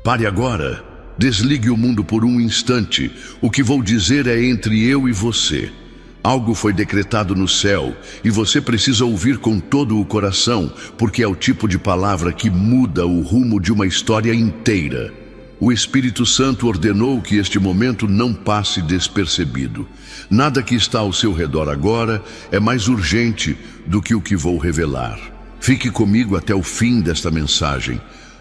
Pare agora. Desligue o mundo por um instante. O que vou dizer é entre eu e você. Algo foi decretado no céu e você precisa ouvir com todo o coração, porque é o tipo de palavra que muda o rumo de uma história inteira. O Espírito Santo ordenou que este momento não passe despercebido. Nada que está ao seu redor agora é mais urgente do que o que vou revelar. Fique comigo até o fim desta mensagem.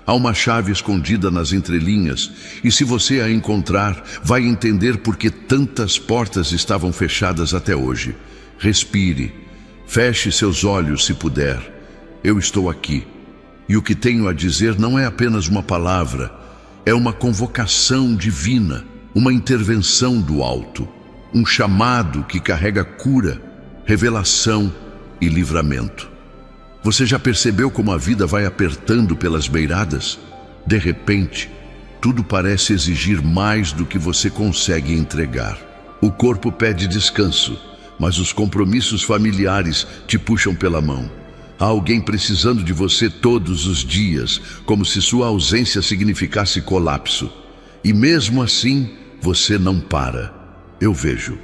Há uma chave escondida nas entrelinhas, e se você a encontrar, vai entender por que tantas portas estavam fechadas até hoje. Respire, feche seus olhos se puder. Eu estou aqui, e o que tenho a dizer não é apenas uma palavra, é uma convocação divina, uma intervenção do alto, um chamado que carrega cura, revelação e livramento. Você já percebeu como a vida vai apertando pelas beiradas? De repente, tudo parece exigir mais do que você consegue entregar. O corpo pede descanso, mas os compromissos familiares te puxam pela mão. Há alguém precisando de você todos os dias, como se sua ausência significasse colapso. E mesmo assim, você não para. Eu vejo.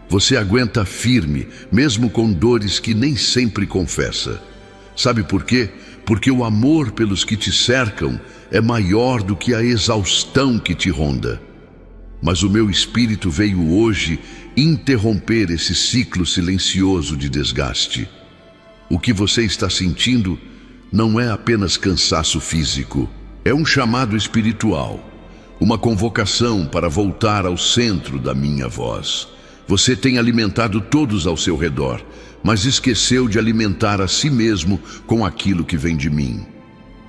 Você aguenta firme, mesmo com dores que nem sempre confessa. Sabe por quê? Porque o amor pelos que te cercam é maior do que a exaustão que te ronda. Mas o meu espírito veio hoje interromper esse ciclo silencioso de desgaste. O que você está sentindo não é apenas cansaço físico, é um chamado espiritual, uma convocação para voltar ao centro da minha voz. Você tem alimentado todos ao seu redor, mas esqueceu de alimentar a si mesmo com aquilo que vem de mim.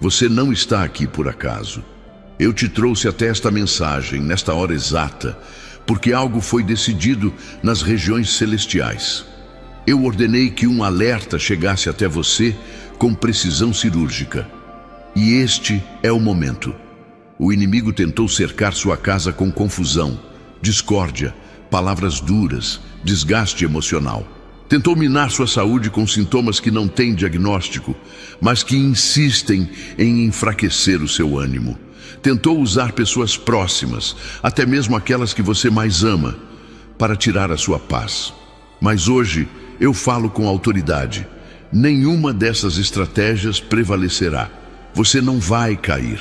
Você não está aqui por acaso. Eu te trouxe até esta mensagem, nesta hora exata, porque algo foi decidido nas regiões celestiais. Eu ordenei que um alerta chegasse até você com precisão cirúrgica. E este é o momento. O inimigo tentou cercar sua casa com confusão, discórdia, palavras duras, desgaste emocional. Tentou minar sua saúde com sintomas que não têm diagnóstico, mas que insistem em enfraquecer o seu ânimo. Tentou usar pessoas próximas, até mesmo aquelas que você mais ama, para tirar a sua paz. Mas hoje eu falo com autoridade. Nenhuma dessas estratégias prevalecerá. Você não vai cair.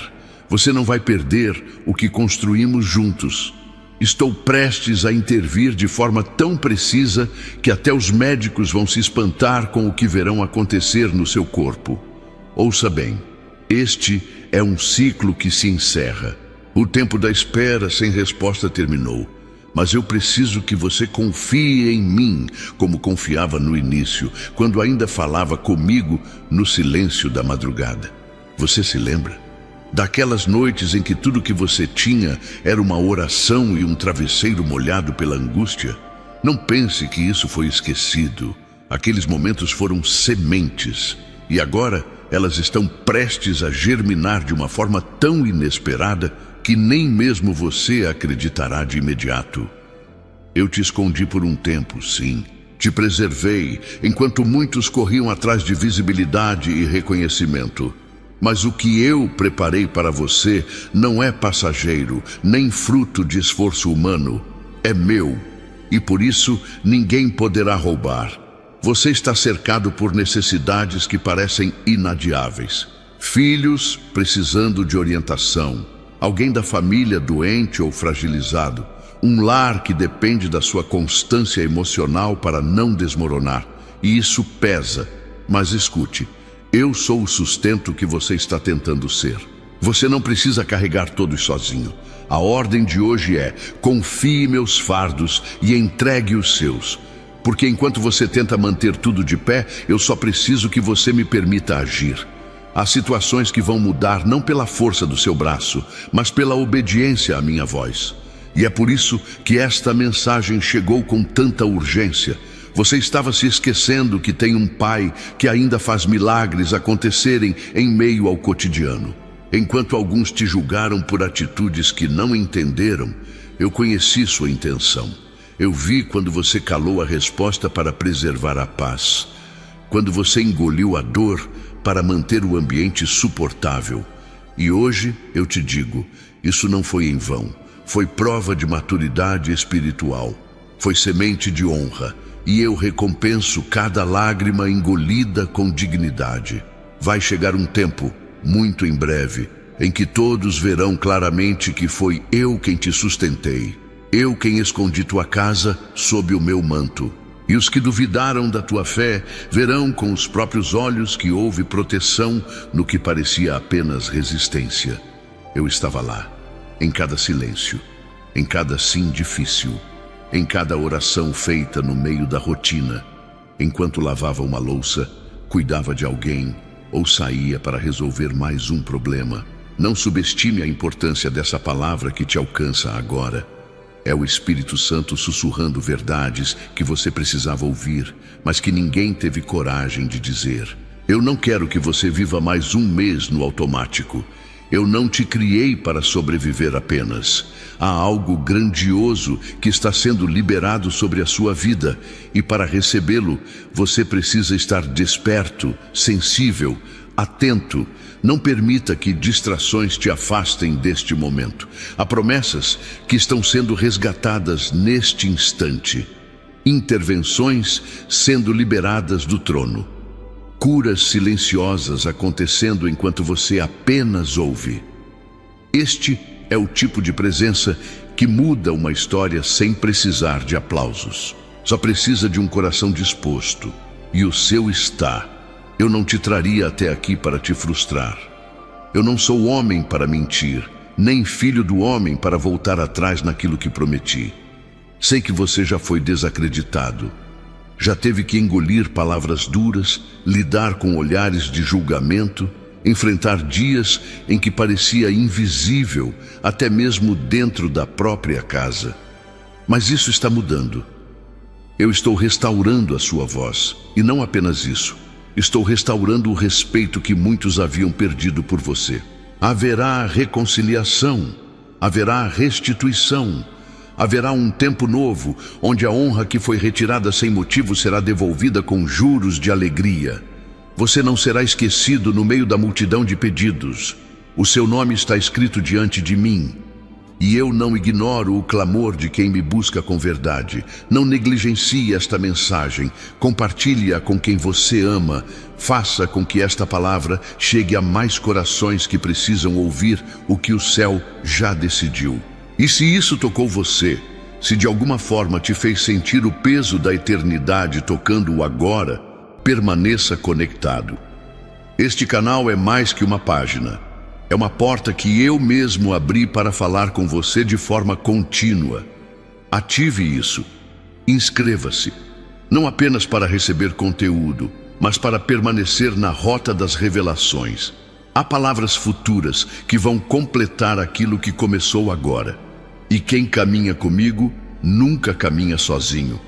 Você não vai perder o que construímos juntos. Estou prestes a intervir de forma tão precisa que até os médicos vão se espantar com o que verão acontecer no seu corpo. Ouça bem, este é um ciclo que se encerra. O tempo da espera sem resposta terminou, mas eu preciso que você confie em mim como confiava no início, quando ainda falava comigo no silêncio da madrugada. Você se lembra? Daquelas noites em que tudo que você tinha era uma oração e um travesseiro molhado pela angústia? Não pense que isso foi esquecido. Aqueles momentos foram sementes, e agora elas estão prestes a germinar de uma forma tão inesperada que nem mesmo você acreditará de imediato. Eu te escondi por um tempo, sim. Te preservei, enquanto muitos corriam atrás de visibilidade e reconhecimento. Mas o que eu preparei para você não é passageiro, nem fruto de esforço humano. É meu, e por isso ninguém poderá roubar. Você está cercado por necessidades que parecem inadiáveis. Filhos precisando de orientação, alguém da família doente ou fragilizado, um lar que depende da sua constância emocional para não desmoronar. E isso pesa, mas escute. Eu sou o sustento que você está tentando ser. Você não precisa carregar todos sozinho. A ordem de hoje é: confie meus fardos e entregue os seus. Porque enquanto você tenta manter tudo de pé, eu só preciso que você me permita agir. Há situações que vão mudar não pela força do seu braço, mas pela obediência à minha voz. E é por isso que esta mensagem chegou com tanta urgência. Você estava se esquecendo que tem um Pai que ainda faz milagres acontecerem em meio ao cotidiano. Enquanto alguns te julgaram por atitudes que não entenderam, eu conheci sua intenção. Eu vi quando você calou a resposta para preservar a paz, quando você engoliu a dor para manter o ambiente suportável. E hoje eu te digo, Isso não foi em vão. Foi prova de maturidade espiritual. Foi semente de honra. E eu recompenso cada lágrima engolida com dignidade. Vai chegar um tempo, muito em breve, em que todos verão claramente que foi eu quem te sustentei. Eu quem escondi tua casa sob o meu manto. E os que duvidaram da tua fé verão com os próprios olhos que houve proteção no que parecia apenas resistência. Eu estava lá, em cada silêncio, em cada sim difícil, em cada oração feita no meio da rotina, enquanto lavava uma louça, cuidava de alguém ou saía para resolver mais um problema. Não subestime a importância dessa palavra que te alcança agora. É o Espírito Santo sussurrando verdades que você precisava ouvir, mas que ninguém teve coragem de dizer. Eu não quero que você viva mais um mês no automático. Eu não te criei para sobreviver apenas. Há algo grandioso que está sendo liberado sobre a sua vida, e para recebê-lo, você precisa estar desperto, sensível, atento. Não permita que distrações te afastem deste momento. Há promessas que estão sendo resgatadas neste instante. Intervenções sendo liberadas do trono. Curas silenciosas acontecendo enquanto você apenas ouve. Este é o tipo de presença que muda uma história sem precisar de aplausos. Só precisa de um coração disposto. E o seu está. Eu não te traria até aqui para te frustrar. Eu não sou homem para mentir, nem filho do homem para voltar atrás naquilo que prometi. Sei que você já foi desacreditado. Já teve que engolir palavras duras, lidar com olhares de julgamento, enfrentar dias em que parecia invisível, até mesmo dentro da própria casa. Mas isso está mudando. Eu estou restaurando a sua voz, e não apenas isso. Estou restaurando o respeito que muitos haviam perdido por você. Haverá reconciliação, haverá restituição, haverá um tempo novo, onde a honra que foi retirada sem motivo será devolvida com juros de alegria. Você não será esquecido no meio da multidão de pedidos. O seu nome está escrito diante de mim. E eu não ignoro o clamor de quem me busca com verdade. Não negligencie esta mensagem. Compartilhe-a com quem você ama. Faça com que esta palavra chegue a mais corações que precisam ouvir o que o céu já decidiu. E se isso tocou você, se de alguma forma te fez sentir o peso da eternidade tocando o agora, permaneça conectado. Este canal é mais que uma página. É uma porta que eu mesmo abri para falar com você de forma contínua. Ative isso. Inscreva-se. Não apenas para receber conteúdo, mas para permanecer na rota das revelações. Há palavras futuras que vão completar aquilo que começou agora. E quem caminha comigo, nunca caminha sozinho.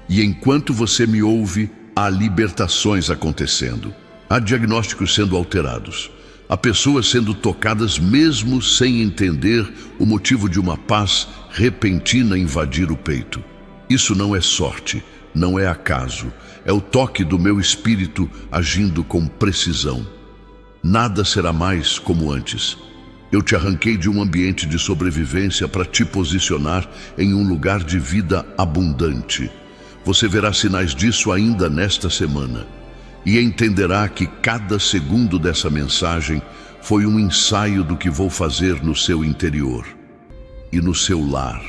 E enquanto você me ouve, há libertações acontecendo. Há diagnósticos sendo alterados. Há pessoas sendo tocadas mesmo sem entender o motivo de uma paz repentina invadir o peito. Isso não é sorte, não é acaso. É o toque do meu espírito agindo com precisão. Nada será mais como antes. Eu te arranquei de um ambiente de sobrevivência para te posicionar em um lugar de vida abundante. Você verá sinais disso ainda nesta semana. E entenderá que cada segundo dessa mensagem foi um ensaio do que vou fazer no seu interior e no seu lar.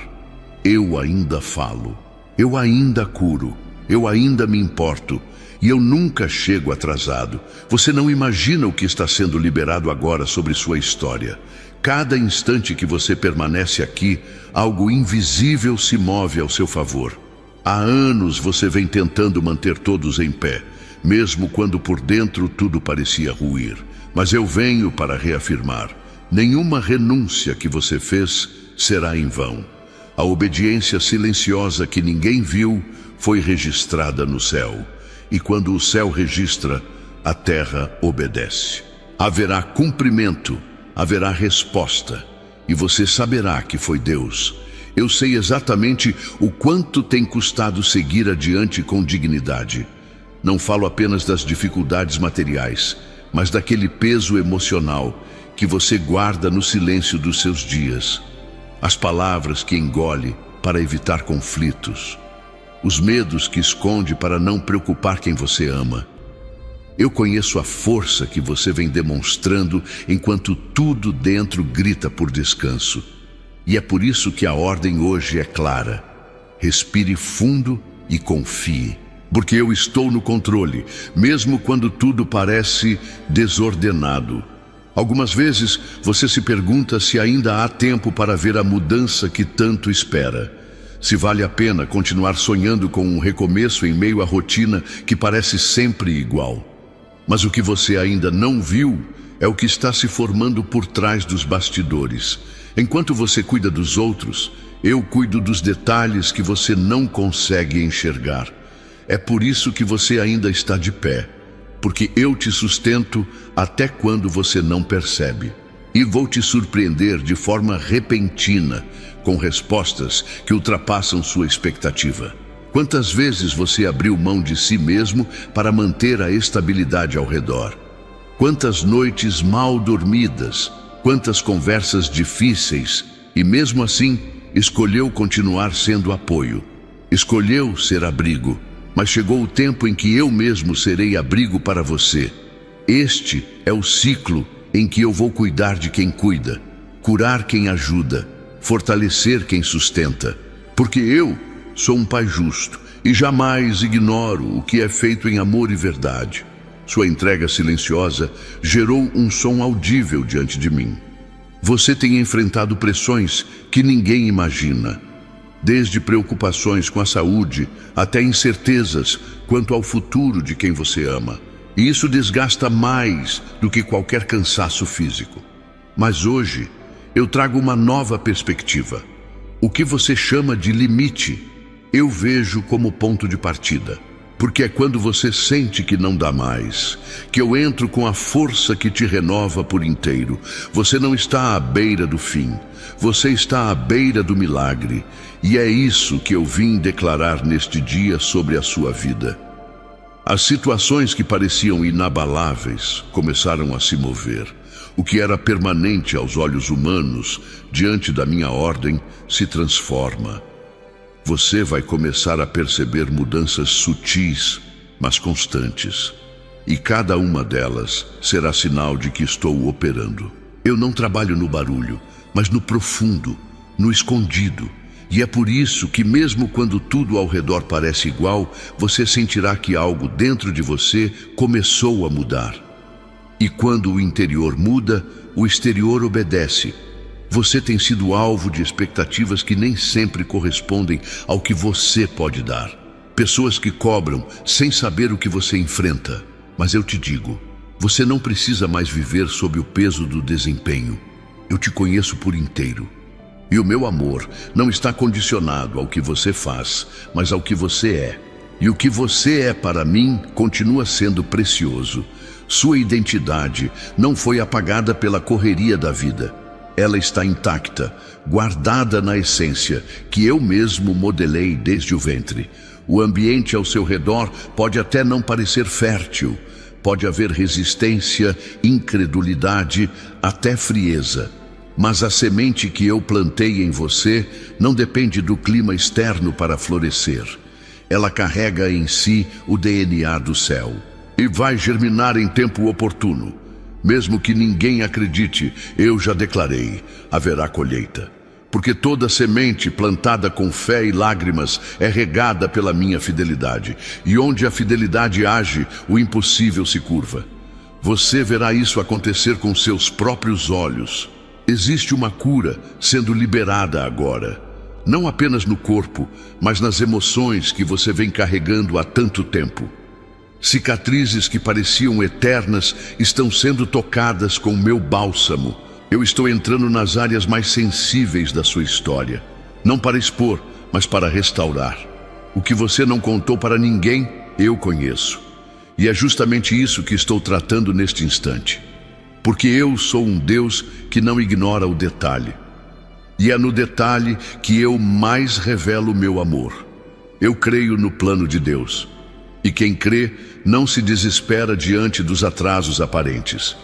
Eu ainda falo, eu ainda curo, eu ainda me importo, e eu nunca chego atrasado. Você não imagina o que está sendo liberado agora sobre sua história. Cada instante que você permanece aqui, algo invisível se move ao seu favor. Há anos você vem tentando manter todos em pé, mesmo quando por dentro tudo parecia ruir. Mas eu venho para reafirmar: nenhuma renúncia que você fez será em vão. A obediência silenciosa que ninguém viu foi registrada no céu. E quando o céu registra, a terra obedece. Haverá cumprimento, haverá resposta, e você saberá que foi Deus. Eu sei exatamente o quanto tem custado seguir adiante com dignidade. Não falo apenas das dificuldades materiais, mas daquele peso emocional que você guarda no silêncio dos seus dias, as palavras que engole para evitar conflitos, os medos que esconde para não preocupar quem você ama. Eu conheço a força que você vem demonstrando enquanto tudo dentro grita por descanso. E é por isso que a ordem hoje é clara. Respire fundo e confie, porque eu estou no controle, mesmo quando tudo parece desordenado. Algumas vezes você se pergunta se ainda há tempo para ver a mudança que tanto espera. Se vale a pena continuar sonhando com um recomeço em meio à rotina que parece sempre igual. Mas o que você ainda não viu é o que está se formando por trás dos bastidores. Enquanto você cuida dos outros, eu cuido dos detalhes que você não consegue enxergar. É por isso que você ainda está de pé, porque eu te sustento até quando você não percebe. E vou te surpreender de forma repentina, com respostas que ultrapassam sua expectativa. Quantas vezes você abriu mão de si mesmo para manter a estabilidade ao redor? Quantas noites mal dormidas, quantas conversas difíceis, e mesmo assim escolheu continuar sendo apoio. Escolheu ser abrigo, mas chegou o tempo em que eu mesmo serei abrigo para você. Este é o ciclo em que eu vou cuidar de quem cuida, curar quem ajuda, fortalecer quem sustenta. Porque eu sou um pai justo e jamais ignoro o que é feito em amor e verdade. Sua entrega silenciosa gerou um som audível diante de mim. Você tem enfrentado pressões que ninguém imagina, desde preocupações com a saúde até incertezas quanto ao futuro de quem você ama. E isso desgasta mais do que qualquer cansaço físico. Mas hoje eu trago uma nova perspectiva. O que você chama de limite, eu vejo como ponto de partida. Porque é quando você sente que não dá mais, que eu entro com a força que te renova por inteiro. Você não está à beira do fim, você está à beira do milagre. E é isso que eu vim declarar neste dia sobre a sua vida. As situações que pareciam inabaláveis começaram a se mover. O que era permanente aos olhos humanos, diante da minha ordem, se transforma. Você vai começar a perceber mudanças sutis, mas constantes. E cada uma delas será sinal de que estou operando. Eu não trabalho no barulho, mas no profundo, no escondido. E é por isso que mesmo quando tudo ao redor parece igual, você sentirá que algo dentro de você começou a mudar. E quando o interior muda, o exterior obedece. Você tem sido alvo de expectativas que nem sempre correspondem ao que você pode dar. Pessoas que cobram sem saber o que você enfrenta. Mas eu te digo, você não precisa mais viver sob o peso do desempenho. Eu te conheço por inteiro. E o meu amor não está condicionado ao que você faz, mas ao que você é. E o que você é para mim continua sendo precioso. Sua identidade não foi apagada pela correria da vida. Ela está intacta, guardada na essência que eu mesmo modelei desde o ventre. O ambiente ao seu redor pode até não parecer fértil. Pode haver resistência, incredulidade, até frieza. Mas a semente que eu plantei em você não depende do clima externo para florescer. Ela carrega em si o DNA do céu e vai germinar em tempo oportuno. Mesmo que ninguém acredite, eu já declarei, haverá colheita. Porque toda semente plantada com fé e lágrimas é regada pela minha fidelidade. E onde a fidelidade age, o impossível se curva. Você verá isso acontecer com seus próprios olhos. Existe uma cura sendo liberada agora. Não apenas no corpo, mas nas emoções que você vem carregando há tanto tempo. Cicatrizes que pareciam eternas estão sendo tocadas com o meu bálsamo. Eu estou entrando nas áreas mais sensíveis da sua história. Não para expor, mas para restaurar. O que você não contou para ninguém, eu conheço. E é justamente isso que estou tratando neste instante. Porque eu sou um Deus que não ignora o detalhe. E é no detalhe que eu mais revelo o meu amor. Eu creio no plano de Deus. E quem crê não se desespera diante dos atrasos aparentes.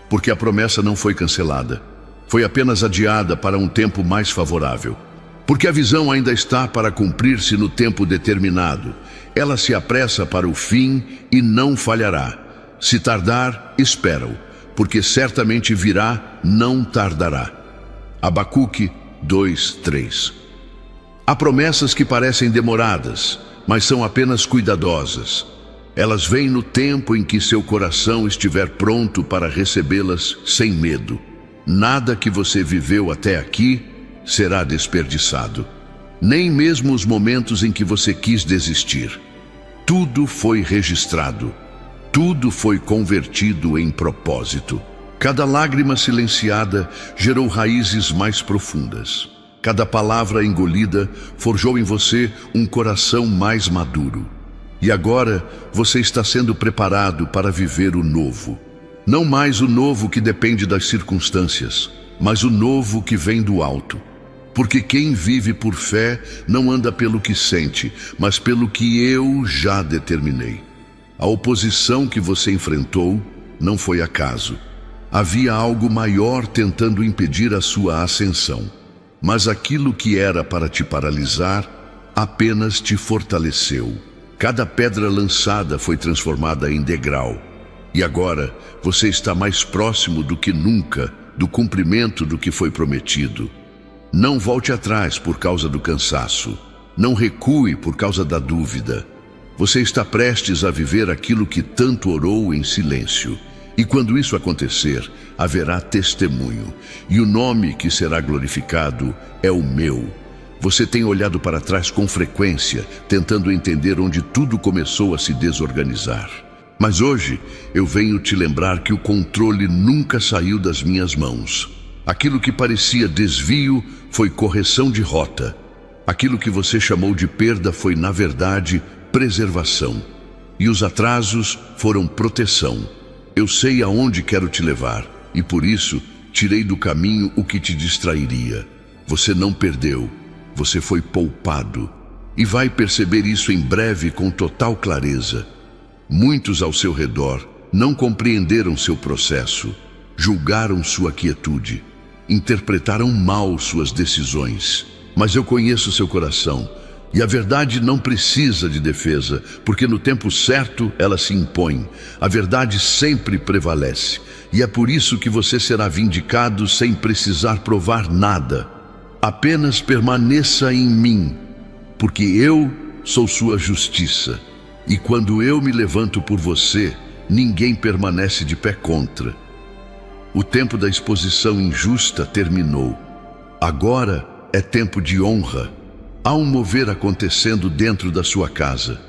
porque a promessa não foi cancelada. Foi apenas adiada para um tempo mais favorável. Porque a visão ainda está para cumprir-se no tempo determinado. Ela se apressa para o fim e não falhará. Se tardar, espera-o, porque certamente virá, não tardará. Abacuque 2:3. Há promessas que parecem demoradas, mas são apenas cuidadosas. Elas vêm no tempo em que seu coração estiver pronto para recebê-las sem medo. Nada que você viveu até aqui será desperdiçado. Nem mesmo os momentos em que você quis desistir. Tudo foi registrado. Tudo foi convertido em propósito. Cada lágrima silenciada gerou raízes mais profundas. Cada palavra engolida forjou em você um coração mais maduro. E agora você está sendo preparado para viver o novo. Não mais o novo que depende das circunstâncias, mas o novo que vem do alto. Porque quem vive por fé não anda pelo que sente, mas pelo que eu já determinei. A oposição que você enfrentou não foi acaso. Havia algo maior tentando impedir a sua ascensão. Mas aquilo que era para te paralisar apenas te fortaleceu. Cada pedra lançada foi transformada em degrau. E agora você está mais próximo do que nunca do cumprimento do que foi prometido. Não volte atrás por causa do cansaço. Não recue por causa da dúvida. Você está prestes a viver aquilo que tanto orou em silêncio. E quando isso acontecer, haverá testemunho. E o nome que será glorificado é o meu. Você tem olhado para trás com frequência, tentando entender onde tudo começou a se desorganizar. Mas hoje eu venho te lembrar que o controle nunca saiu das minhas mãos. Aquilo que parecia desvio foi correção de rota. Aquilo que você chamou de perda foi, na verdade, preservação. E os atrasos foram proteção. Eu sei aonde quero te levar, e por isso tirei do caminho o que te distrairia. Você não perdeu, você foi poupado. E vai perceber isso em breve com total clareza. Muitos ao seu redor não compreenderam seu processo, julgaram sua quietude, interpretaram mal suas decisões. Mas eu conheço seu coração, e a verdade não precisa de defesa, porque no tempo certo ela se impõe. A verdade sempre prevalece, e é por isso que você será vindicado sem precisar provar nada. Apenas permaneça em mim, porque eu sou sua justiça. E quando eu me levanto por você, ninguém permanece de pé contra. O tempo da exposição injusta terminou. Agora é tempo de honra. Há um mover acontecendo dentro da sua casa.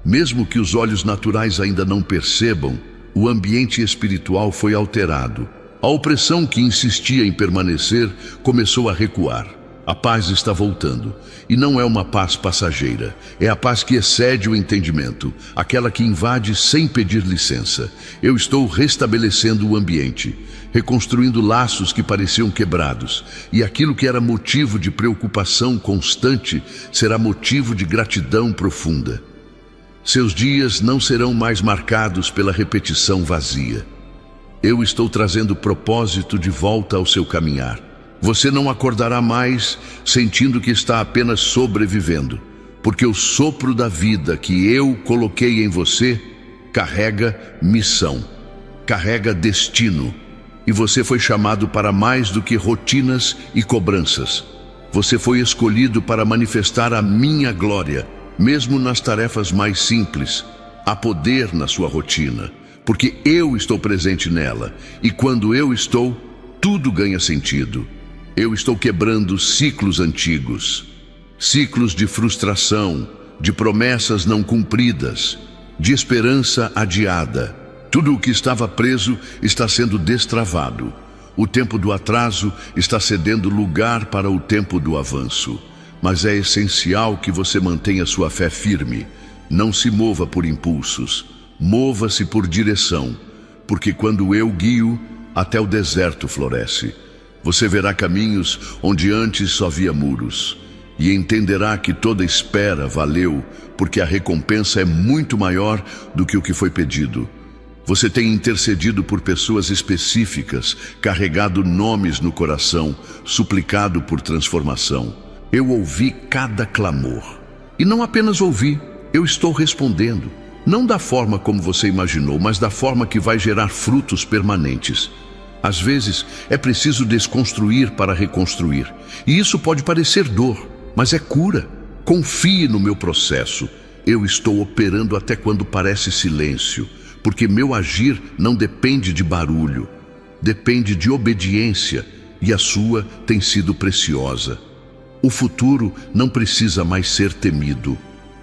Mesmo que os olhos naturais ainda não percebam, o ambiente espiritual foi alterado. A opressão que insistia em permanecer começou a recuar. A paz está voltando, e não é uma paz passageira, é a paz que excede o entendimento, aquela que invade sem pedir licença. Eu estou restabelecendo o ambiente, reconstruindo laços que pareciam quebrados, e aquilo que era motivo de preocupação constante será motivo de gratidão profunda. Seus dias não serão mais marcados pela repetição vazia. Eu estou trazendo propósito de volta ao seu caminhar. Você não acordará mais sentindo que está apenas sobrevivendo, porque o sopro da vida que eu coloquei em você carrega missão, carrega destino, e você foi chamado para mais do que rotinas e cobranças. Você foi escolhido para manifestar a minha glória, mesmo nas tarefas mais simples. Há poder na sua rotina, porque eu estou presente nela, e quando eu estou, tudo ganha sentido. Eu estou quebrando ciclos antigos, ciclos de frustração, de promessas não cumpridas, de esperança adiada. Tudo o que estava preso está sendo destravado. O tempo do atraso está cedendo lugar para o tempo do avanço. Mas é essencial que você mantenha sua fé firme. Não se mova por impulsos, mova-se por direção, porque quando eu guio, até o deserto floresce. Você verá caminhos onde antes só havia muros, e entenderá que toda espera valeu, porque a recompensa é muito maior do que o que foi pedido. Você tem intercedido por pessoas específicas, carregado nomes no coração, suplicado por transformação. Eu ouvi cada clamor. E não apenas ouvi, eu estou respondendo. Não da forma como você imaginou, mas da forma que vai gerar frutos permanentes. Às vezes, é preciso desconstruir para reconstruir. E isso pode parecer dor, mas é cura. Confie no meu processo. Eu estou operando até quando parece silêncio, porque meu agir não depende de barulho, depende de obediência, e a sua tem sido preciosa. O futuro não precisa mais ser temido.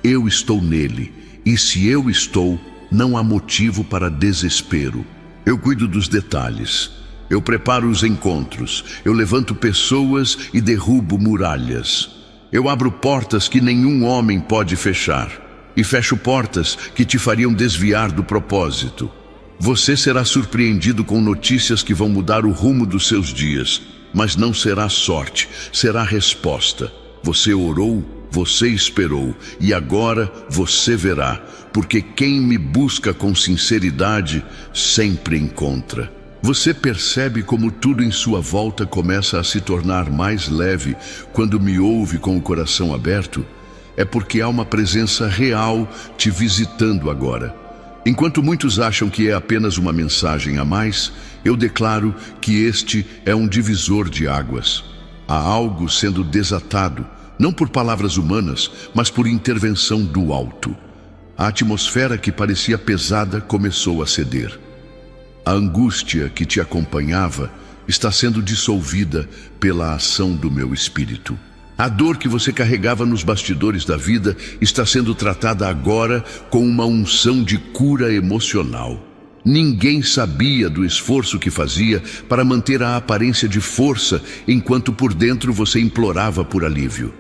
Eu estou nele, e se eu estou, não há motivo para desespero. Eu cuido dos detalhes. Eu preparo os encontros. Eu levanto pessoas e derrubo muralhas. Eu abro portas que nenhum homem pode fechar. E fecho portas que te fariam desviar do propósito. Você será surpreendido com notícias que vão mudar o rumo dos seus dias. Mas não será sorte, será resposta. Você orou, você esperou, e agora você verá, porque quem me busca com sinceridade sempre encontra. Você percebe como tudo em sua volta começa a se tornar mais leve quando me ouve com o coração aberto? É porque há uma presença real te visitando agora. Enquanto muitos acham que é apenas uma mensagem a mais, eu declaro que este é um divisor de águas. Há algo sendo desatado, não por palavras humanas, mas por intervenção do alto. A atmosfera que parecia pesada começou a ceder. A angústia que te acompanhava está sendo dissolvida pela ação do meu espírito. A dor que você carregava nos bastidores da vida está sendo tratada agora com uma unção de cura emocional. Ninguém sabia do esforço que fazia para manter a aparência de força enquanto por dentro você implorava por alívio.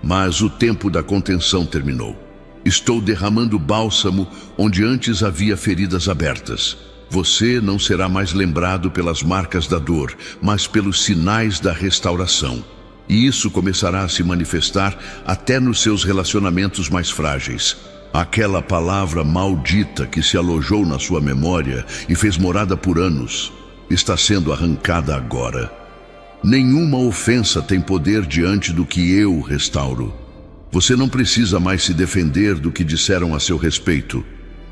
Mas o tempo da contenção terminou. Estou derramando bálsamo onde antes havia feridas abertas. Você não será mais lembrado pelas marcas da dor, mas pelos sinais da restauração. E isso começará a se manifestar até nos seus relacionamentos mais frágeis. Aquela palavra maldita que se alojou na sua memória e fez morada por anos, está sendo arrancada agora. Nenhuma ofensa tem poder diante do que eu restauro. Você não precisa mais se defender do que disseram a seu respeito.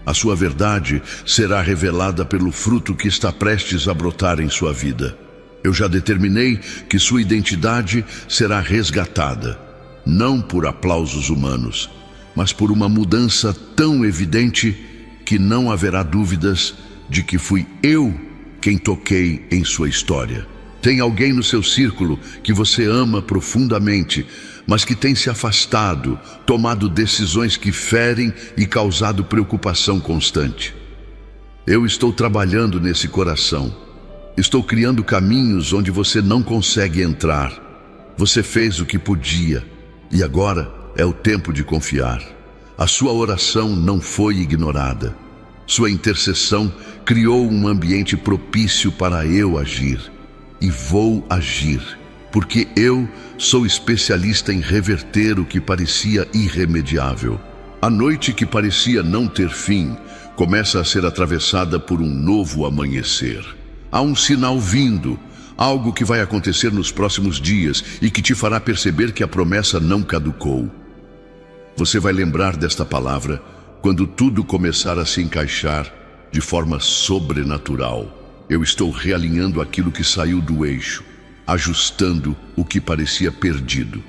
A sua verdade será revelada pelo fruto que está prestes a brotar em sua vida. Eu já determinei que sua identidade será resgatada, não por aplausos humanos, mas por uma mudança tão evidente que não haverá dúvidas de que fui eu quem toquei em sua história. Tem alguém no seu círculo que você ama profundamente, mas que tem se afastado, tomado decisões que ferem e causado preocupação constante. Eu estou trabalhando nesse coração. Estou criando caminhos onde você não consegue entrar. Você fez o que podia, e agora é o tempo de confiar. A sua oração não foi ignorada. Sua intercessão criou um ambiente propício para eu agir. E vou agir, porque eu sou especialista em reverter o que parecia irremediável. A noite que parecia não ter fim começa a ser atravessada por um novo amanhecer. Há um sinal vindo, algo que vai acontecer nos próximos dias e que te fará perceber que a promessa não caducou. Você vai lembrar desta palavra quando tudo começar a se encaixar de forma sobrenatural. Eu estou realinhando aquilo que saiu do eixo, ajustando o que parecia perdido.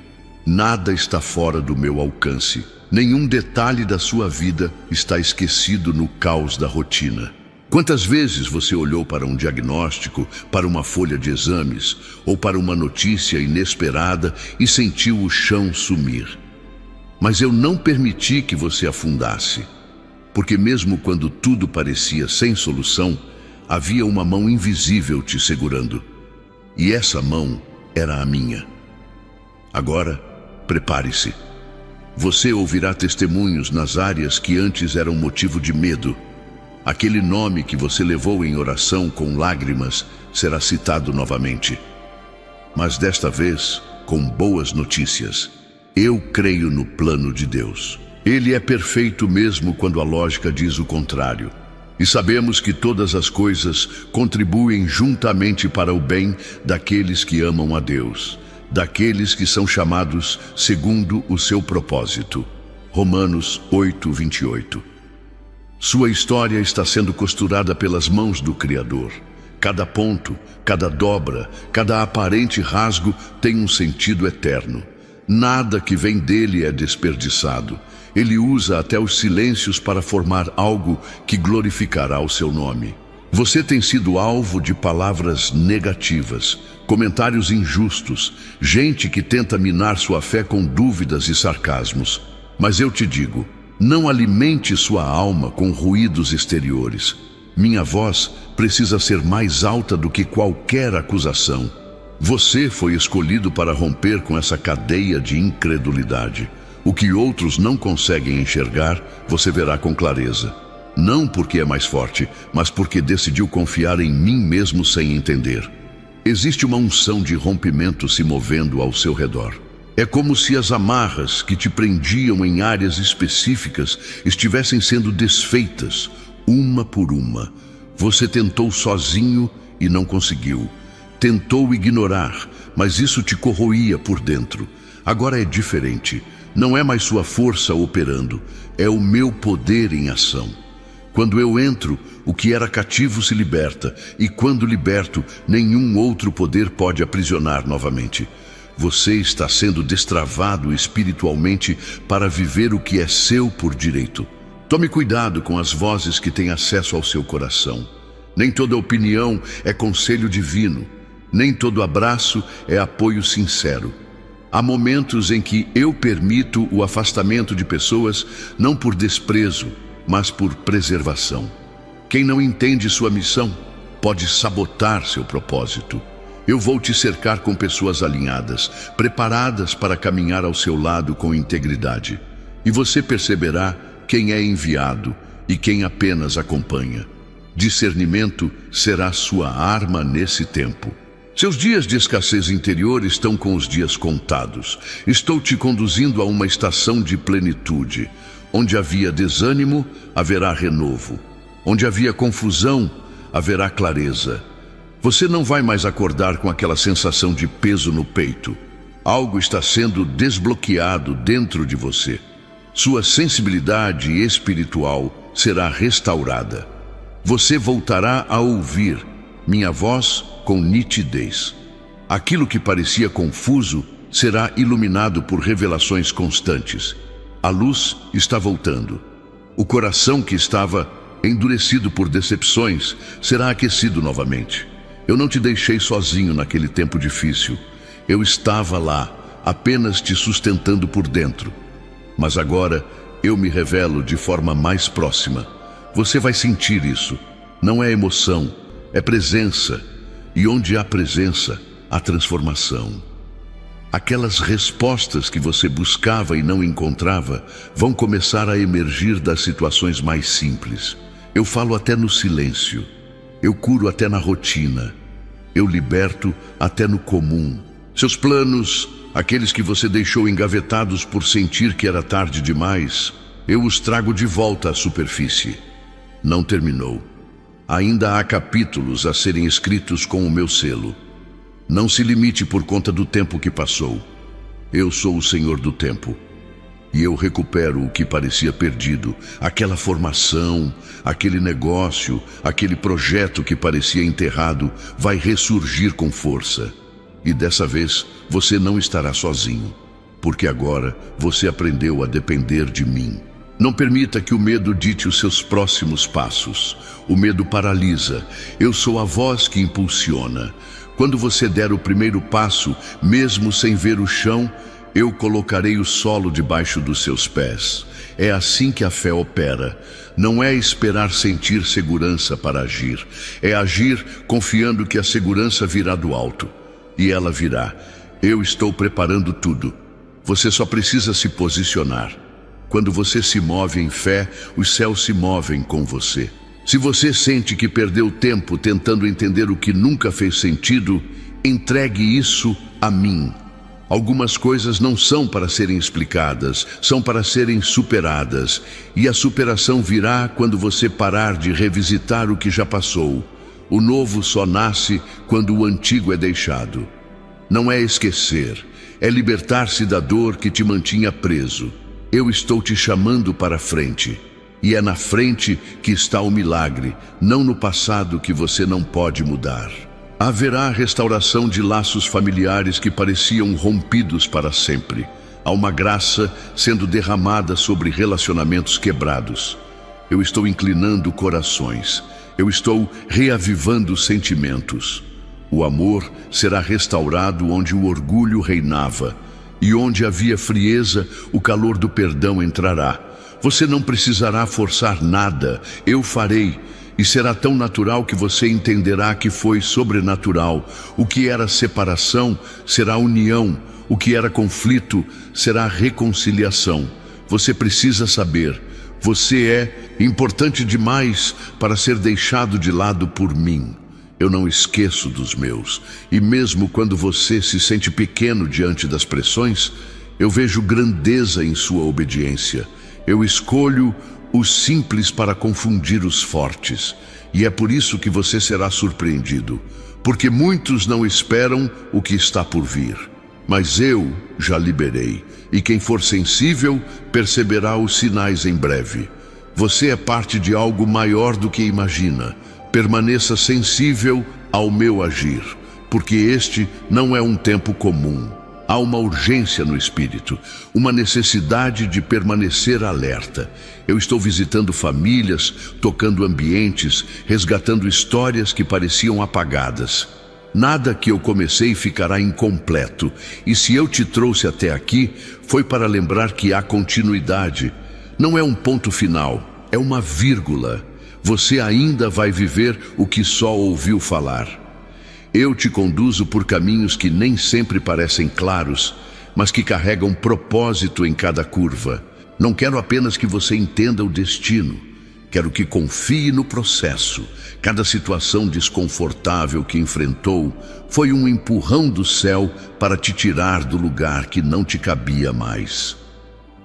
Nada está fora do meu alcance. Nenhum detalhe da sua vida está esquecido no caos da rotina. Quantas vezes você olhou para um diagnóstico, para uma folha de exames, ou para uma notícia inesperada e sentiu o chão sumir? Mas eu não permiti que você afundasse, porque mesmo quando tudo parecia sem solução, havia uma mão invisível te segurando. E essa mão era a minha. Agora, prepare-se. Você ouvirá testemunhos nas áreas que antes eram motivo de medo. Aquele nome que você levou em oração com lágrimas será citado novamente. Mas desta vez, com boas notícias. Eu creio no plano de Deus. Ele é perfeito mesmo quando a lógica diz o contrário. E sabemos que todas as coisas contribuem juntamente para o bem daqueles que amam a Deus, daqueles que são chamados segundo o seu propósito. Romanos 8:28. Sua história está sendo costurada pelas mãos do Criador. Cada ponto, cada dobra, cada aparente rasgo tem um sentido eterno. Nada que vem dele é desperdiçado. Ele usa até os silêncios para formar algo que glorificará o seu nome. Você tem sido alvo de palavras negativas, comentários injustos, gente que tenta minar sua fé com dúvidas e sarcasmos. Mas eu te digo, não alimente sua alma com ruídos exteriores. Minha voz precisa ser mais alta do que qualquer acusação. Você foi escolhido para romper com essa cadeia de incredulidade. O que outros não conseguem enxergar, você verá com clareza. Não porque é mais forte, mas porque decidiu confiar em mim mesmo sem entender. Existe uma unção de rompimento se movendo ao seu redor. É como se as amarras que te prendiam em áreas específicas estivessem sendo desfeitas, uma por uma. Você tentou sozinho e não conseguiu. Tentou ignorar, mas isso te corroía por dentro. Agora é diferente. Não é mais sua força operando, é o meu poder em ação. Quando eu entro, o que era cativo se liberta, e quando liberto, nenhum outro poder pode aprisionar novamente. Você está sendo destravado espiritualmente para viver o que é seu por direito. Tome cuidado com as vozes que têm acesso ao seu coração. Nem toda opinião é conselho divino, nem todo abraço é apoio sincero. Há momentos em que eu permito o afastamento de pessoas não por desprezo, mas por preservação. Quem não entende sua missão pode sabotar seu propósito. Eu vou te cercar com pessoas alinhadas, preparadas para caminhar ao seu lado com integridade. E você perceberá quem é enviado e quem apenas acompanha. Discernimento será sua arma nesse tempo. Seus dias de escassez interior estão com os dias contados. Estou te conduzindo a uma estação de plenitude. Onde havia desânimo, haverá renovo. Onde havia confusão, haverá clareza. Você não vai mais acordar com aquela sensação de peso no peito. Algo está sendo desbloqueado dentro de você. Sua sensibilidade espiritual será restaurada. Você voltará a ouvir minha voz com nitidez. Aquilo que parecia confuso será iluminado por revelações constantes. A luz está voltando. O coração que estava endurecido por decepções será aquecido novamente. Eu não te deixei sozinho naquele tempo difícil. Eu estava lá, apenas te sustentando por dentro. Mas agora eu me revelo de forma mais próxima. Você vai sentir isso. Não é emoção, é presença. E onde há presença, há transformação. Aquelas respostas que você buscava e não encontrava vão começar a emergir das situações mais simples. Eu falo até no silêncio. Eu curo até na rotina. Eu liberto até no comum. Seus planos, aqueles que você deixou engavetados por sentir que era tarde demais, eu os trago de volta à superfície. Não terminou. Ainda há capítulos a serem escritos com o meu selo. Não se limite por conta do tempo que passou. Eu sou o Senhor do tempo. E eu recupero o que parecia perdido. Aquela formação, aquele negócio, aquele projeto que parecia enterrado, vai ressurgir com força. E dessa vez, você não estará sozinho. Porque agora você aprendeu a depender de mim. Não permita que o medo dite os seus próximos passos. O medo paralisa. Eu sou a voz que impulsiona. Quando você der o primeiro passo, mesmo sem ver o chão, eu colocarei o solo debaixo dos seus pés. É assim que a fé opera. Não é esperar sentir segurança para agir. É agir confiando que a segurança virá do alto. E ela virá. Eu estou preparando tudo. Você só precisa se posicionar. Quando você se move em fé, os céus se movem com você. Se você sente que perdeu tempo tentando entender o que nunca fez sentido, entregue isso a mim. Algumas coisas não são para serem explicadas, são para serem superadas. E a superação virá quando você parar de revisitar o que já passou. O novo só nasce quando o antigo é deixado. Não é esquecer, é libertar-se da dor que te mantinha preso. Eu estou te chamando para a frente. E é na frente que está o milagre, não no passado que você não pode mudar. Haverá restauração de laços familiares que pareciam rompidos para sempre. Há uma graça sendo derramada sobre relacionamentos quebrados. Eu estou inclinando corações. Eu estou reavivando sentimentos. O amor será restaurado onde o orgulho reinava. E onde havia frieza, o calor do perdão entrará. Você não precisará forçar nada, eu farei. E será tão natural que você entenderá que foi sobrenatural. O que era separação será união. O que era conflito será reconciliação. Você precisa saber, você é importante demais para ser deixado de lado por mim. Eu não esqueço dos meus. E mesmo quando você se sente pequeno diante das pressões, eu vejo grandeza em sua obediência. Eu escolho os simples para confundir os fortes. E é por isso que você será surpreendido, porque muitos não esperam o que está por vir. Mas eu já liberei, e quem for sensível perceberá os sinais em breve. Você é parte de algo maior do que imagina. Permaneça sensível ao meu agir, porque este não é um tempo comum. Há uma urgência no espírito, uma necessidade de permanecer alerta. Eu estou visitando famílias, tocando ambientes, resgatando histórias que pareciam apagadas. Nada que eu comecei ficará incompleto, e se eu te trouxe até aqui, foi para lembrar que há continuidade. Não é um ponto final, é uma vírgula. Você ainda vai viver o que só ouviu falar. Eu te conduzo por caminhos que nem sempre parecem claros, mas que carregam propósito em cada curva. Não quero apenas que você entenda o destino. Quero que confie no processo. Cada situação desconfortável que enfrentou foi um empurrão do céu para te tirar do lugar que não te cabia mais.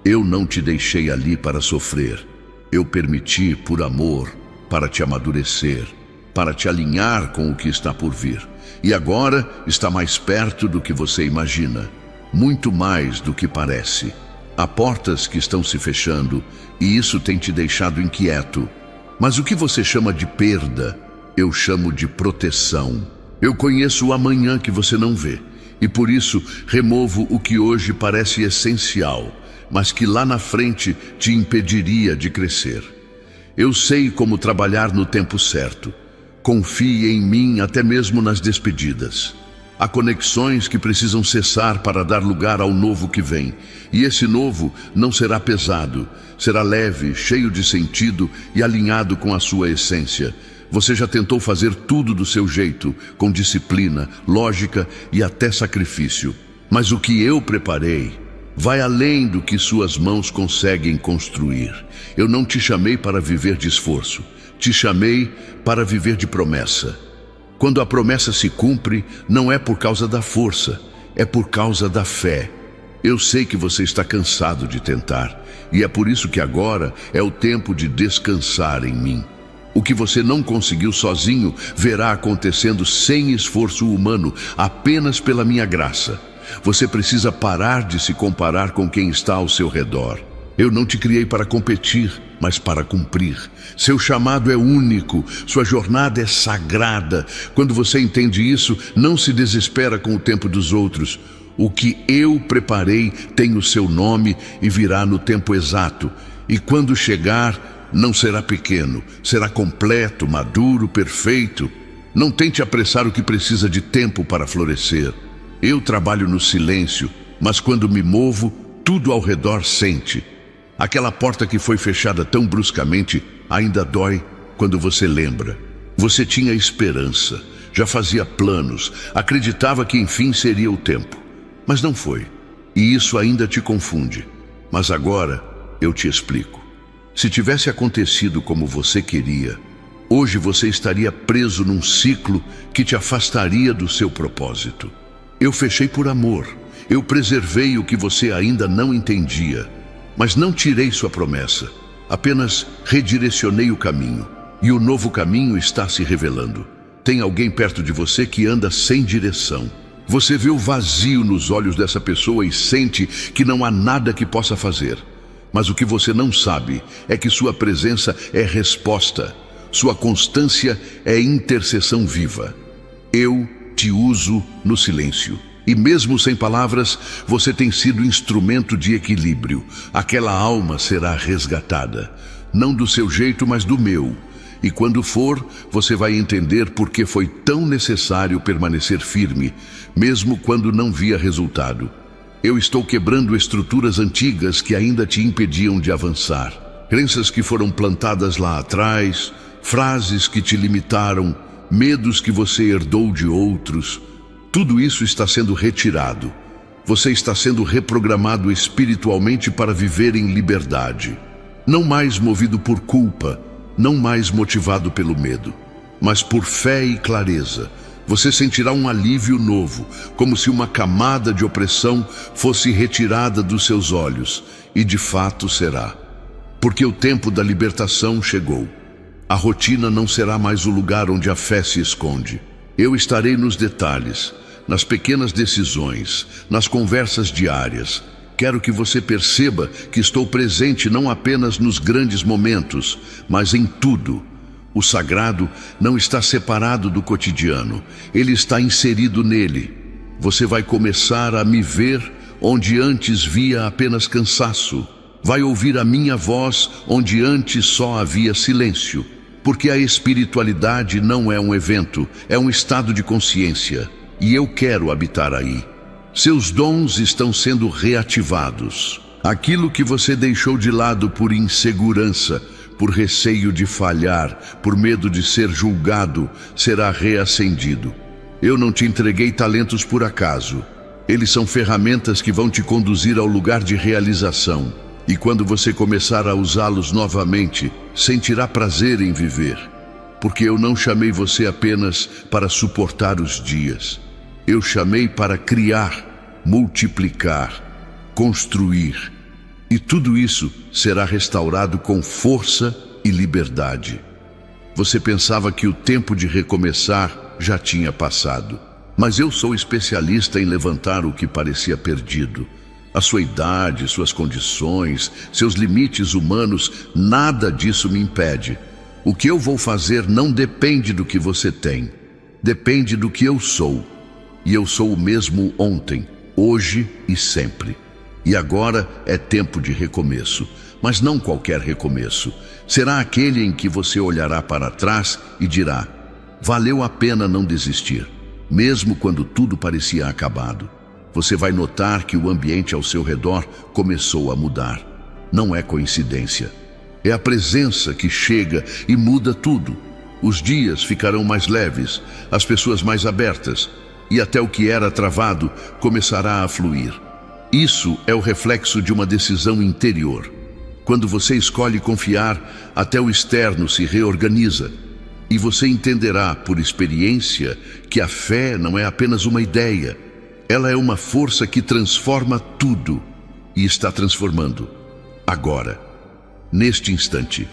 Eu não te deixei ali para sofrer. Eu permiti, por amor, para te amadurecer, para te alinhar com o que está por vir. E agora está mais perto do que você imagina, muito mais do que parece. Há portas que estão se fechando e isso tem te deixado inquieto. Mas o que você chama de perda, eu chamo de proteção. Eu conheço o amanhã que você não vê e por isso removo o que hoje parece essencial, mas que lá na frente te impediria de crescer. Eu sei como trabalhar no tempo certo. Confie em mim até mesmo nas despedidas. Há conexões que precisam cessar para dar lugar ao novo que vem. E esse novo não será pesado, será leve, cheio de sentido e alinhado com a sua essência. Você já tentou fazer tudo do seu jeito, com disciplina, lógica e até sacrifício. Mas o que eu preparei vai além do que suas mãos conseguem construir. Eu não te chamei para viver de esforço. Te chamei para viver de promessa. Quando a promessa se cumpre, não é por causa da força, é por causa da fé. Eu sei que você está cansado de tentar, e é por isso que agora é o tempo de descansar em mim. O que você não conseguiu sozinho, verá acontecendo sem esforço humano, apenas pela minha graça. Você precisa parar de se comparar com quem está ao seu redor. Eu não te criei para competir, mas para cumprir. Seu chamado é único, sua jornada é sagrada. Quando você entende isso, não se desespera com o tempo dos outros. O que eu preparei tem o seu nome e virá no tempo exato. E quando chegar, não será pequeno, será completo, maduro, perfeito. Não tente apressar o que precisa de tempo para florescer. Eu trabalho no silêncio, mas quando me movo, tudo ao redor sente. Aquela porta que foi fechada tão bruscamente ainda dói quando você lembra. Você tinha esperança, já fazia planos, acreditava que enfim seria o tempo. Mas não foi. E isso ainda te confunde. Mas agora eu te explico. Se tivesse acontecido como você queria, hoje você estaria preso num ciclo que te afastaria do seu propósito. Eu fechei por amor. Eu preservei o que você ainda não entendia, mas não tirei sua promessa. Apenas redirecionei o caminho, e o novo caminho está se revelando. Tem alguém perto de você que anda sem direção. Você vê o vazio nos olhos dessa pessoa e sente que não há nada que possa fazer. Mas o que você não sabe é que sua presença é resposta. Sua constância é intercessão viva. Eu te uso no silêncio. E mesmo sem palavras, você tem sido instrumento de equilíbrio. Aquela alma será resgatada. Não do seu jeito, mas do meu. E quando for, você vai entender por que foi tão necessário permanecer firme, mesmo quando não via resultado. Eu estou quebrando estruturas antigas que ainda te impediam de avançar. Crenças que foram plantadas lá atrás, frases que te limitaram, medos que você herdou de outros. Tudo isso está sendo retirado. Você está sendo reprogramado espiritualmente para viver em liberdade. Não mais movido por culpa, não mais motivado pelo medo, mas por fé e clareza. Você sentirá um alívio novo, como se uma camada de opressão fosse retirada dos seus olhos, e de fato será. Porque o tempo da libertação chegou. A rotina não será mais o lugar onde a fé se esconde. Eu estarei nos detalhes, nas pequenas decisões, nas conversas diárias. Quero que você perceba que estou presente não apenas nos grandes momentos, mas em tudo. O sagrado não está separado do cotidiano, ele está inserido nele. Você vai começar a me ver onde antes via apenas cansaço. Vai ouvir a minha voz onde antes só havia silêncio. Porque a espiritualidade não é um evento, é um estado de consciência. E eu quero habitar aí. Seus dons estão sendo reativados. Aquilo que você deixou de lado por insegurança, por receio de falhar, por medo de ser julgado, será reacendido. Eu não te entreguei talentos por acaso. Eles são ferramentas que vão te conduzir ao lugar de realização. E quando você começar a usá-los novamente, sentirá prazer em viver. Porque eu não chamei você apenas para suportar os dias. Eu chamei para criar, multiplicar, construir. E tudo isso será restaurado com força e liberdade. Você pensava que o tempo de recomeçar já tinha passado. Mas eu sou especialista em levantar o que parecia perdido. A sua idade, suas condições, seus limites humanos, nada disso me impede. O que eu vou fazer não depende do que você tem. Depende do que eu sou. E eu sou o mesmo ontem, hoje e sempre. E agora é tempo de recomeço, mas não qualquer recomeço. Será aquele em que você olhará para trás e dirá: valeu a pena não desistir, mesmo quando tudo parecia acabado. Você vai notar que o ambiente ao seu redor começou a mudar. Não é coincidência. É a presença que chega e muda tudo. Os dias ficarão mais leves, as pessoas mais abertas, e até o que era travado começará a fluir. Isso é o reflexo de uma decisão interior. Quando você escolhe confiar, até o externo se reorganiza. E você entenderá, por experiência, que a fé não é apenas uma ideia. Ela é uma força que transforma tudo e está transformando. Agora, neste instante,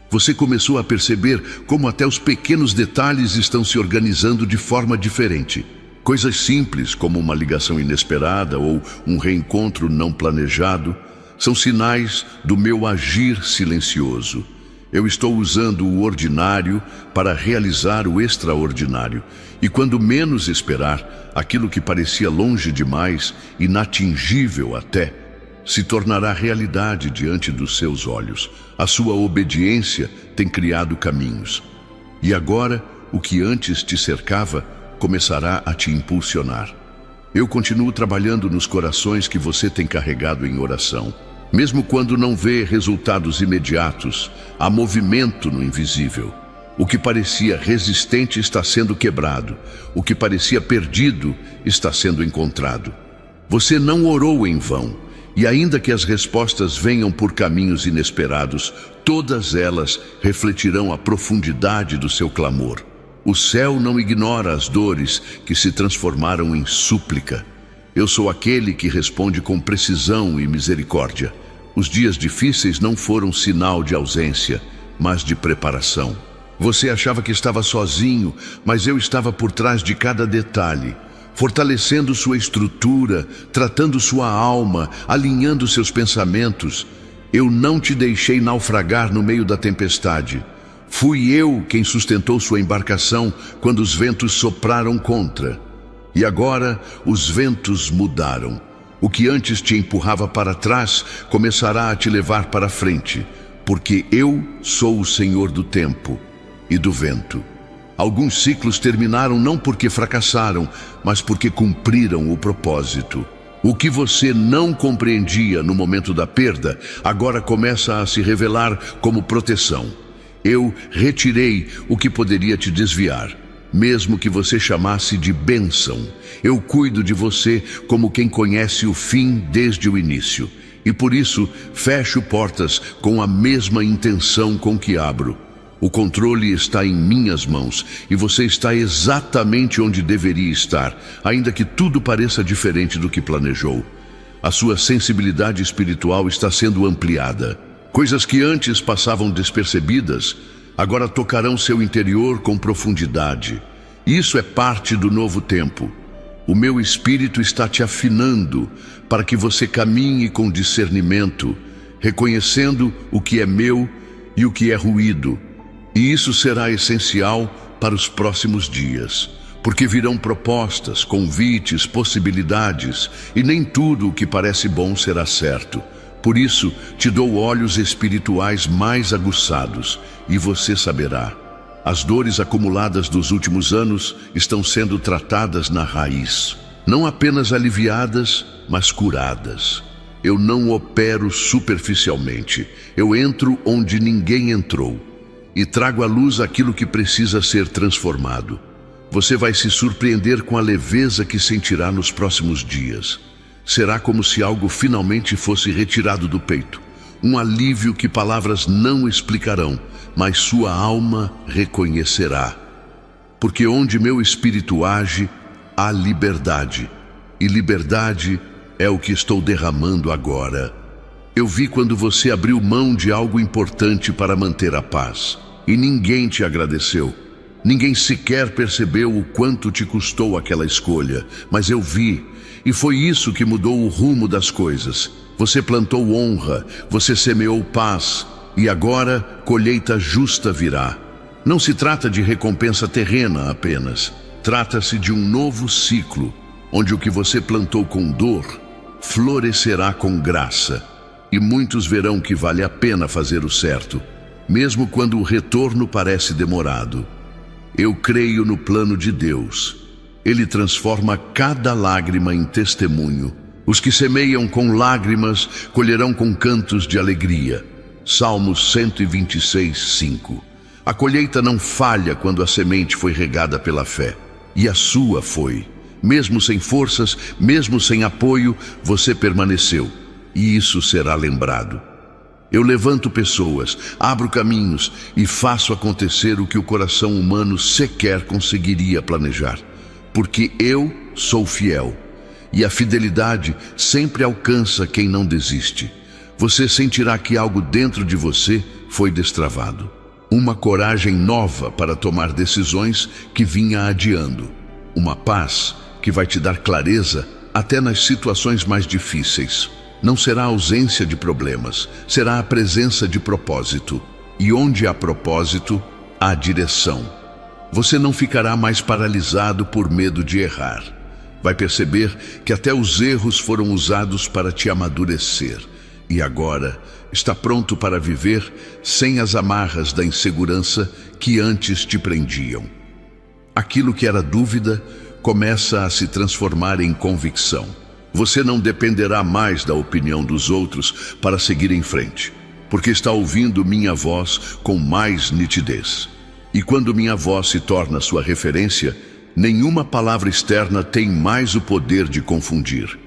você começou a perceber como até os pequenos detalhes estão se organizando de forma diferente. Coisas simples, como uma ligação inesperada ou um reencontro não planejado, são sinais do meu agir silencioso. Eu estou usando o ordinário para realizar o extraordinário. E quando menos esperar, aquilo que parecia longe demais, inatingível até, se tornará realidade diante dos seus olhos. A sua obediência tem criado caminhos. E agora, o que antes te cercava, começará a te impulsionar. Eu continuo trabalhando nos corações que você tem carregado em oração. Mesmo quando não vê resultados imediatos, há movimento no invisível. O que parecia resistente está sendo quebrado. O que parecia perdido está sendo encontrado. Você não orou em vão. E ainda que as respostas venham por caminhos inesperados, todas elas refletirão a profundidade do seu clamor. O céu não ignora as dores que se transformaram em súplica. Eu sou aquele que responde com precisão e misericórdia. Os dias difíceis não foram sinal de ausência, mas de preparação. Você achava que estava sozinho, mas eu estava por trás de cada detalhe, fortalecendo sua estrutura, tratando sua alma, alinhando seus pensamentos. Eu não te deixei naufragar no meio da tempestade. Fui eu quem sustentou sua embarcação quando os ventos sopraram contra. E agora os ventos mudaram. O que antes te empurrava para trás começará a te levar para frente, porque eu sou o Senhor do tempo e do vento. Alguns ciclos terminaram não porque fracassaram, mas porque cumpriram o propósito. O que você não compreendia no momento da perda, agora começa a se revelar como proteção. Eu retirei o que poderia te desviar, mesmo que você chamasse de bênção. Eu cuido de você como quem conhece o fim desde o início. E por isso, fecho portas com a mesma intenção com que abro. O controle está em minhas mãos e você está exatamente onde deveria estar, ainda que tudo pareça diferente do que planejou. A sua sensibilidade espiritual está sendo ampliada. Coisas que antes passavam despercebidas, agora tocarão seu interior com profundidade. Isso é parte do novo tempo. O meu espírito está te afinando para que você caminhe com discernimento, reconhecendo o que é meu e o que é ruído. E isso será essencial para os próximos dias, porque virão propostas, convites, possibilidades, e nem tudo o que parece bom será certo. Por isso, te dou olhos espirituais mais aguçados, e você saberá. As dores acumuladas dos últimos anos estão sendo tratadas na raiz. Não apenas aliviadas, mas curadas. Eu não opero superficialmente. Eu entro onde ninguém entrou. E trago à luz aquilo que precisa ser transformado. Você vai se surpreender com a leveza que sentirá nos próximos dias. Será como se algo finalmente fosse retirado do peito. Um alívio que palavras não explicarão, mas sua alma reconhecerá. Porque onde meu espírito age, há liberdade. E liberdade é o que estou derramando agora. Eu vi quando você abriu mão de algo importante para manter a paz. E ninguém te agradeceu. Ninguém sequer percebeu o quanto te custou aquela escolha. Mas eu vi. E foi isso que mudou o rumo das coisas. Você plantou honra, você semeou paz, e agora colheita justa virá. Não se trata de recompensa terrena apenas. Trata-se de um novo ciclo, onde o que você plantou com dor, florescerá com graça. E muitos verão que vale a pena fazer o certo, mesmo quando o retorno parece demorado. Eu creio no plano de Deus. Ele transforma cada lágrima em testemunho. Os que semeiam com lágrimas colherão com cantos de alegria. Salmos 126, 5. A colheita não falha quando a semente foi regada pela fé. E a sua foi. Mesmo sem forças, mesmo sem apoio, você permaneceu. E isso será lembrado. Eu levanto pessoas, abro caminhos e faço acontecer o que o coração humano sequer conseguiria planejar. Porque eu sou fiel, e a fidelidade sempre alcança quem não desiste. Você sentirá que algo dentro de você foi destravado. Uma coragem nova para tomar decisões que vinha adiando. Uma paz que vai te dar clareza até nas situações mais difíceis. Não será a ausência de problemas, será a presença de propósito. E onde há propósito, há direção. Você não ficará mais paralisado por medo de errar. Vai perceber que até os erros foram usados para te amadurecer. E agora está pronto para viver sem as amarras da insegurança que antes te prendiam. Aquilo que era dúvida começa a se transformar em convicção. Você não dependerá mais da opinião dos outros para seguir em frente, porque está ouvindo minha voz com mais nitidez. E quando minha voz se torna sua referência, nenhuma palavra externa tem mais o poder de confundir.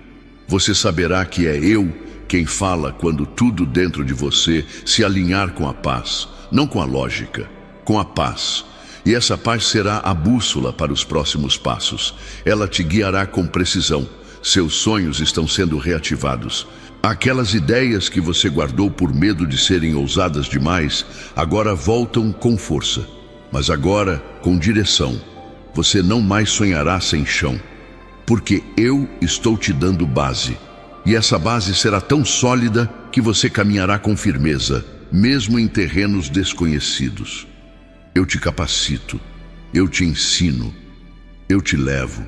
Você saberá que é eu quem fala quando tudo dentro de você se alinhar com a paz, não com a lógica, com a paz. E essa paz será a bússola para os próximos passos. Ela te guiará com precisão, Seus sonhos estão sendo reativados. Aquelas ideias que você guardou por medo de serem ousadas demais, agora voltam com força. Mas agora, com direção. Você não mais sonhará sem chão. Porque eu estou te dando base. E essa base será tão sólida que você caminhará com firmeza, mesmo em terrenos desconhecidos. Eu te capacito, eu te ensino, eu te levo.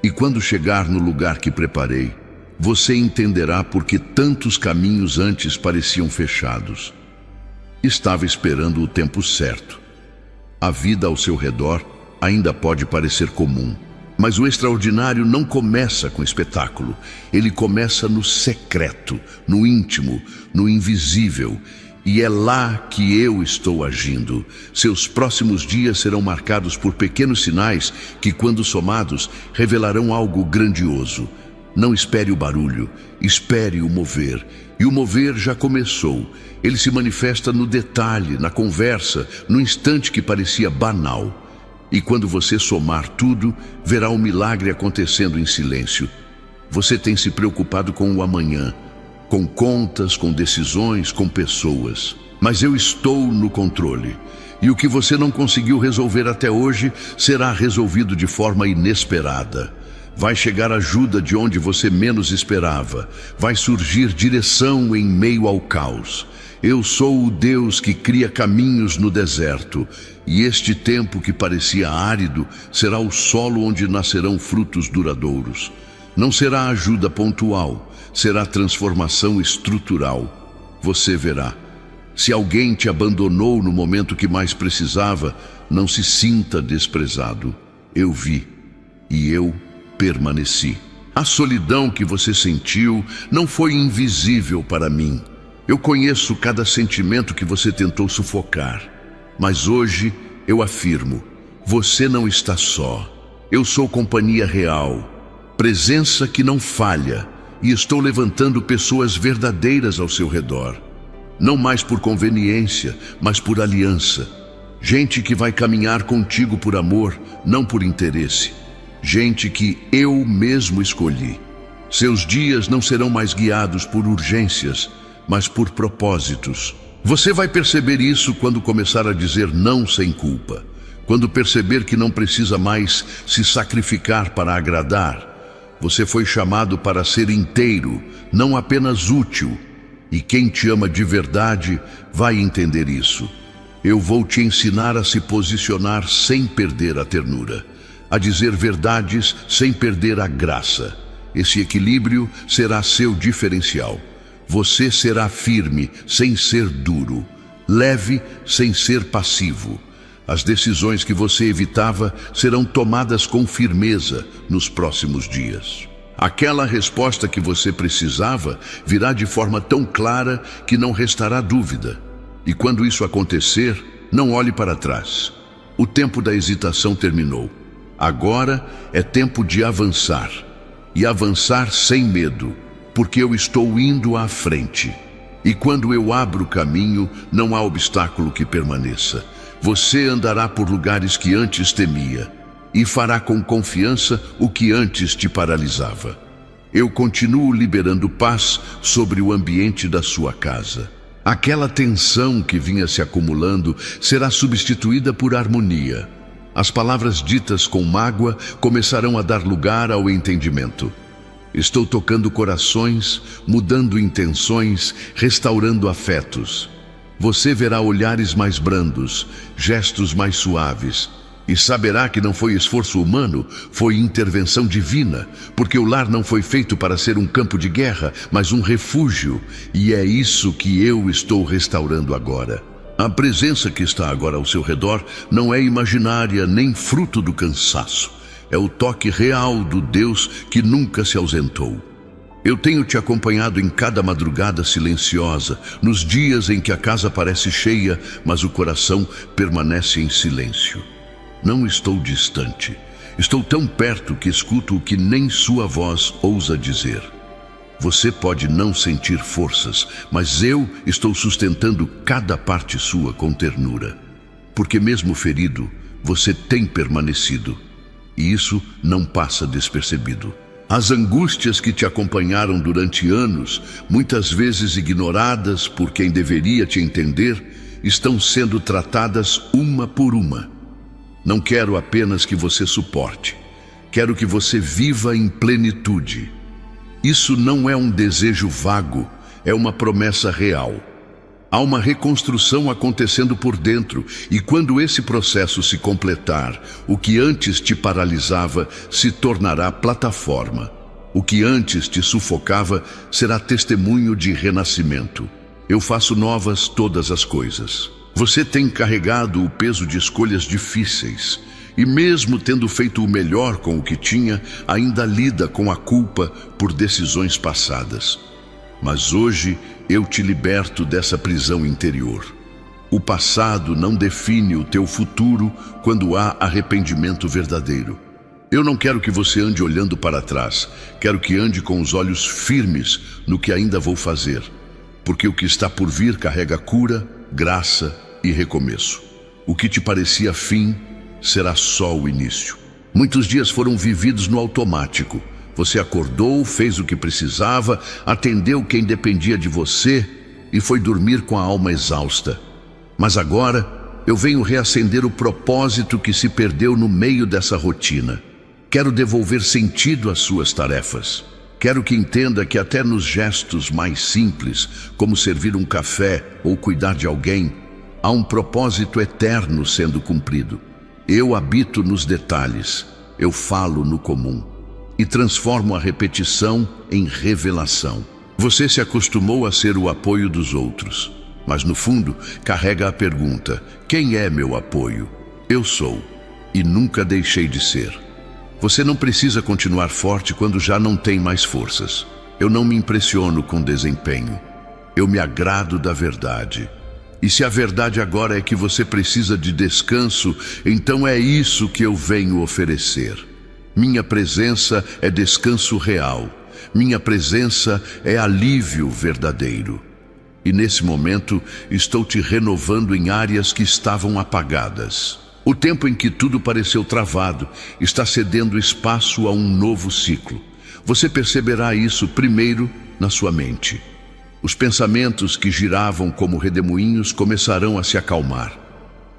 E quando chegar no lugar que preparei, você entenderá por que tantos caminhos antes pareciam fechados. Estava esperando o tempo certo. A vida ao seu redor ainda pode parecer comum, mas o extraordinário não começa com espetáculo. Ele começa no secreto, no íntimo, no invisível. E é lá que eu estou agindo. Seus próximos dias serão marcados por pequenos sinais que, quando somados, revelarão algo grandioso. Não espere o barulho, espere o mover. E o mover já começou. Ele se manifesta no detalhe, na conversa, no instante que parecia banal. E quando você somar tudo, verá um milagre acontecendo em silêncio. Você tem se preocupado com o amanhã, com contas, com decisões, com pessoas. Mas eu estou no controle. E o que você não conseguiu resolver até hoje será resolvido de forma inesperada. Vai chegar ajuda de onde você menos esperava. Vai surgir direção em meio ao caos. Eu sou o Deus que cria caminhos no deserto. E este tempo que parecia árido será o solo onde nascerão frutos duradouros. Não será ajuda pontual, será transformação estrutural. Você verá. Se alguém te abandonou no momento que mais precisava, não se sinta desprezado. Eu vi e eu permaneci. A solidão que você sentiu não foi invisível para mim. Eu conheço cada sentimento que você tentou sufocar. Mas hoje eu afirmo, você não está só. Eu sou companhia real, presença que não falha, e estou levantando pessoas verdadeiras ao seu redor. Não mais por conveniência, mas por aliança. Gente que vai caminhar contigo por amor, não por interesse. Gente que eu mesmo escolhi. Seus dias não serão mais guiados por urgências, mas por propósitos. Você vai perceber isso quando começar a dizer não sem culpa. Quando perceber que não precisa mais se sacrificar para agradar. Você foi chamado para ser inteiro, não apenas útil. E quem te ama de verdade vai entender isso. Eu vou te ensinar a se posicionar sem perder a ternura. A dizer verdades sem perder a graça. Esse equilíbrio será seu diferencial. Você será firme sem ser duro, leve sem ser passivo. As decisões que você evitava serão tomadas com firmeza nos próximos dias. Aquela resposta que você precisava virá de forma tão clara que não restará dúvida. E quando isso acontecer, não olhe para trás. O tempo da hesitação terminou. Agora é tempo de avançar. E avançar sem medo. Porque eu estou indo à frente. E quando eu abro o caminho, não há obstáculo que permaneça. Você andará por lugares que antes temia, e fará com confiança o que antes te paralisava. Eu continuo liberando paz sobre o ambiente da sua casa. Aquela tensão que vinha se acumulando será substituída por harmonia. As palavras ditas com mágoa começarão a dar lugar ao entendimento. Estou tocando corações, mudando intenções, restaurando afetos. Você verá olhares mais brandos, gestos mais suaves, e saberá que não foi esforço humano, foi intervenção divina, porque o lar não foi feito para ser um campo de guerra, mas um refúgio, e é isso que eu estou restaurando agora. A presença que está agora ao seu redor não é imaginária nem fruto do cansaço. É o toque real do Deus que nunca se ausentou. Eu tenho te acompanhado em cada madrugada silenciosa, nos dias em que a casa parece cheia, mas o coração permanece em silêncio. Não estou distante. Estou tão perto que escuto o que nem sua voz ousa dizer. Você pode não sentir forças, mas eu estou sustentando cada parte sua com ternura. Porque mesmo ferido, você tem permanecido. E isso não passa despercebido. As angústias que te acompanharam durante anos, muitas vezes ignoradas por quem deveria te entender, estão sendo tratadas uma por uma. Não quero apenas que você suporte. Quero que você viva em plenitude. Isso não é um desejo vago, é uma promessa real. Há uma reconstrução acontecendo por dentro, e quando esse processo se completar, o que antes te paralisava se tornará plataforma. O que antes te sufocava será testemunho de renascimento. Eu faço novas todas as coisas. Você tem carregado o peso de escolhas difíceis, e mesmo tendo feito o melhor com o que tinha, ainda lida com a culpa por decisões passadas. Mas hoje eu te liberto dessa prisão interior. O passado não define o teu futuro quando há arrependimento verdadeiro. Eu não quero que você ande olhando para trás. Quero que ande com os olhos firmes no que ainda vou fazer. Porque o que está por vir carrega cura, graça e recomeço. O que te parecia fim será só o início. Muitos dias foram vividos no automático. Você acordou, fez o que precisava, atendeu quem dependia de você e foi dormir com a alma exausta. Mas agora eu venho reacender o propósito que se perdeu no meio dessa rotina. Quero devolver sentido às suas tarefas. Quero que entenda que até nos gestos mais simples, como servir um café ou cuidar de alguém, há um propósito eterno sendo cumprido. Eu habito nos detalhes, eu falo no comum e transformo a repetição em revelação. Você se acostumou a ser o apoio dos outros, mas no fundo carrega a pergunta: quem é meu apoio? Eu sou, e nunca deixei de ser. Você não precisa continuar forte quando já não tem mais forças. Eu não me impressiono com desempenho. Eu me agrado da verdade. E se a verdade agora é que você precisa de descanso, então é isso que eu venho oferecer. Minha presença é descanso real. Minha presença é alívio verdadeiro. E nesse momento estou te renovando em áreas que estavam apagadas. O tempo em que tudo pareceu travado está cedendo espaço a um novo ciclo. Você perceberá isso primeiro na sua mente. Os pensamentos que giravam como redemoinhos começarão a se acalmar.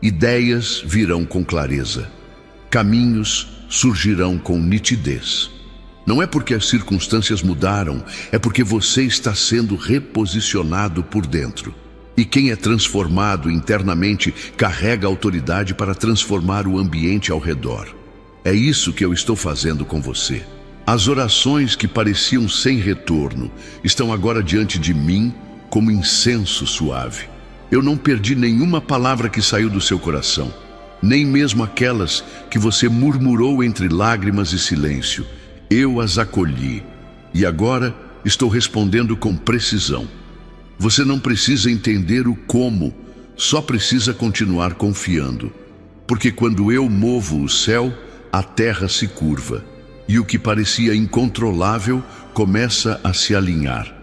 Ideias virão com clareza. Caminhos surgirão com nitidez. Não é porque as circunstâncias mudaram, é porque você está sendo reposicionado por dentro. E quem é transformado internamente carrega autoridade para transformar o ambiente ao redor. É isso que eu estou fazendo com você. As orações que pareciam sem retorno estão agora diante de mim como incenso suave. Eu não perdi nenhuma palavra que saiu do seu coração, nem mesmo aquelas que você murmurou entre lágrimas e silêncio. Eu as acolhi e agora estou respondendo com precisão. Você não precisa entender o como, só precisa continuar confiando. Porque quando eu movo o céu, a terra se curva. E o que parecia incontrolável começa a se alinhar.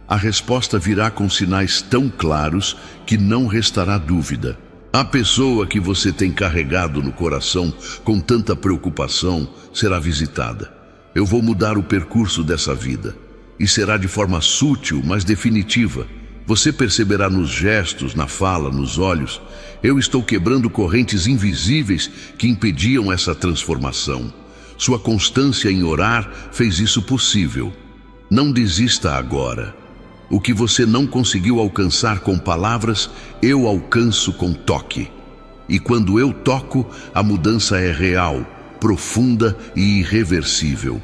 A resposta virá com sinais tão claros que não restará dúvida. A pessoa que você tem carregado no coração com tanta preocupação será visitada. Eu vou mudar o percurso dessa vida. E será de forma sutil, mas definitiva. Você perceberá nos gestos, na fala, nos olhos. Eu estou quebrando correntes invisíveis que impediam essa transformação. Sua constância em orar fez isso possível. Não desista agora. O que você não conseguiu alcançar com palavras, eu alcanço com toque. E quando eu toco, a mudança é real, profunda e irreversível.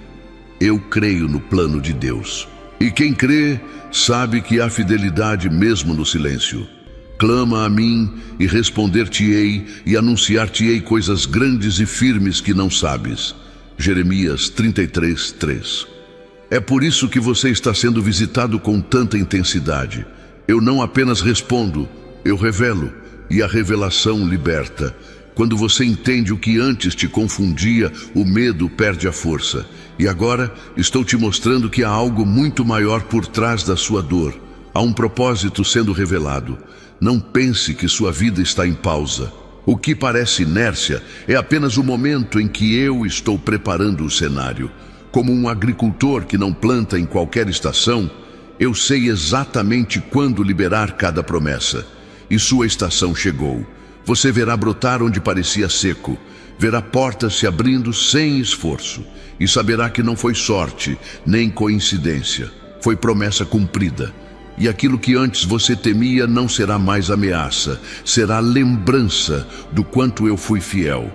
Eu creio no plano de Deus. E quem crê, sabe que há fidelidade mesmo no silêncio. Clama a mim e responder-te-ei e anunciar-te-ei coisas grandes e firmes que não sabes. Jeremias 33:3. É por isso que você está sendo visitado com tanta intensidade. Eu não apenas respondo, eu revelo, e a revelação liberta. Quando você entende o que antes te confundia, o medo perde a força. E agora estou te mostrando que há algo muito maior por trás da sua dor. Há um propósito sendo revelado. Não pense que sua vida está em pausa. O que parece inércia é apenas o momento em que eu estou preparando o cenário. Como um agricultor que não planta em qualquer estação, eu sei exatamente quando liberar cada promessa. E sua estação chegou. Você verá brotar onde parecia seco, verá portas se abrindo sem esforço, e saberá que não foi sorte, nem coincidência. Foi promessa cumprida. E aquilo que antes você temia não será mais ameaça, será lembrança do quanto eu fui fiel.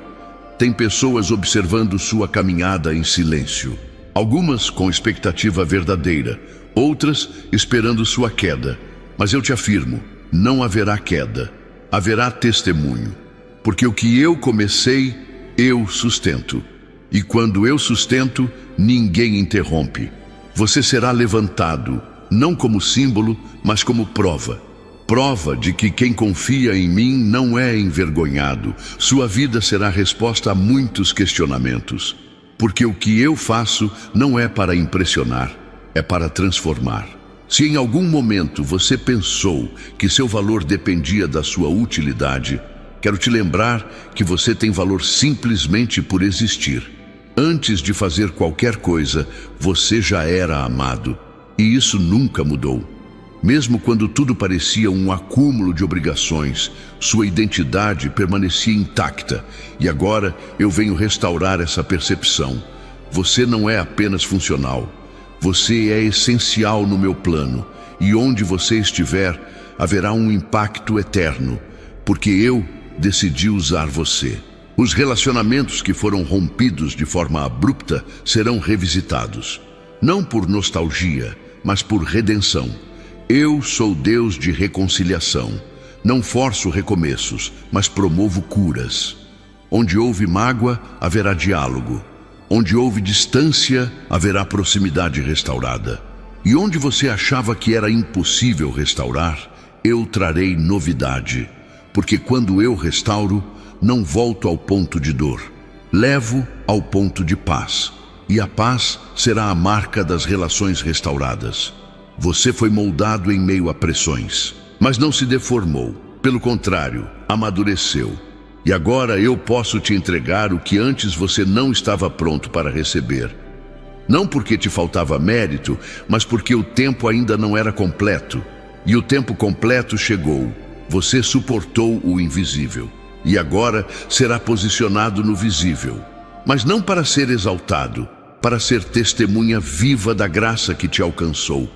Tem pessoas observando sua caminhada em silêncio. Algumas com expectativa verdadeira, outras esperando sua queda. Mas eu te afirmo, não haverá queda, haverá testemunho. Porque o que eu comecei, eu sustento. E quando eu sustento, ninguém interrompe. Você será levantado, não como símbolo, mas como prova. Prova de que quem confia em mim não é envergonhado. Sua vida será resposta a muitos questionamentos. Porque o que eu faço não é para impressionar, é para transformar. Se em algum momento você pensou que seu valor dependia da sua utilidade, quero te lembrar que você tem valor simplesmente por existir. Antes de fazer qualquer coisa, você já era amado. E isso nunca mudou. Mesmo quando tudo parecia um acúmulo de obrigações, sua identidade permanecia intacta. E agora eu venho restaurar essa percepção. Você não é apenas funcional. Você é essencial no meu plano. E onde você estiver, haverá um impacto eterno. Porque eu decidi usar você. Os relacionamentos que foram rompidos de forma abrupta serão revisitados. Não por nostalgia, mas por redenção. Eu sou Deus de reconciliação. Não forço recomeços, mas promovo curas. Onde houve mágoa, haverá diálogo. Onde houve distância, haverá proximidade restaurada. E onde você achava que era impossível restaurar, eu trarei novidade. Porque quando eu restauro, não volto ao ponto de dor. Levo ao ponto de paz. E a paz será a marca das relações restauradas. Você foi moldado em meio a pressões, mas não se deformou. Pelo contrário, amadureceu. E agora eu posso te entregar o que antes você não estava pronto para receber. Não porque te faltava mérito, mas porque o tempo ainda não era completo. E o tempo completo chegou. Você suportou o invisível. E agora será posicionado no visível. Mas não para ser exaltado, para ser testemunha viva da graça que te alcançou.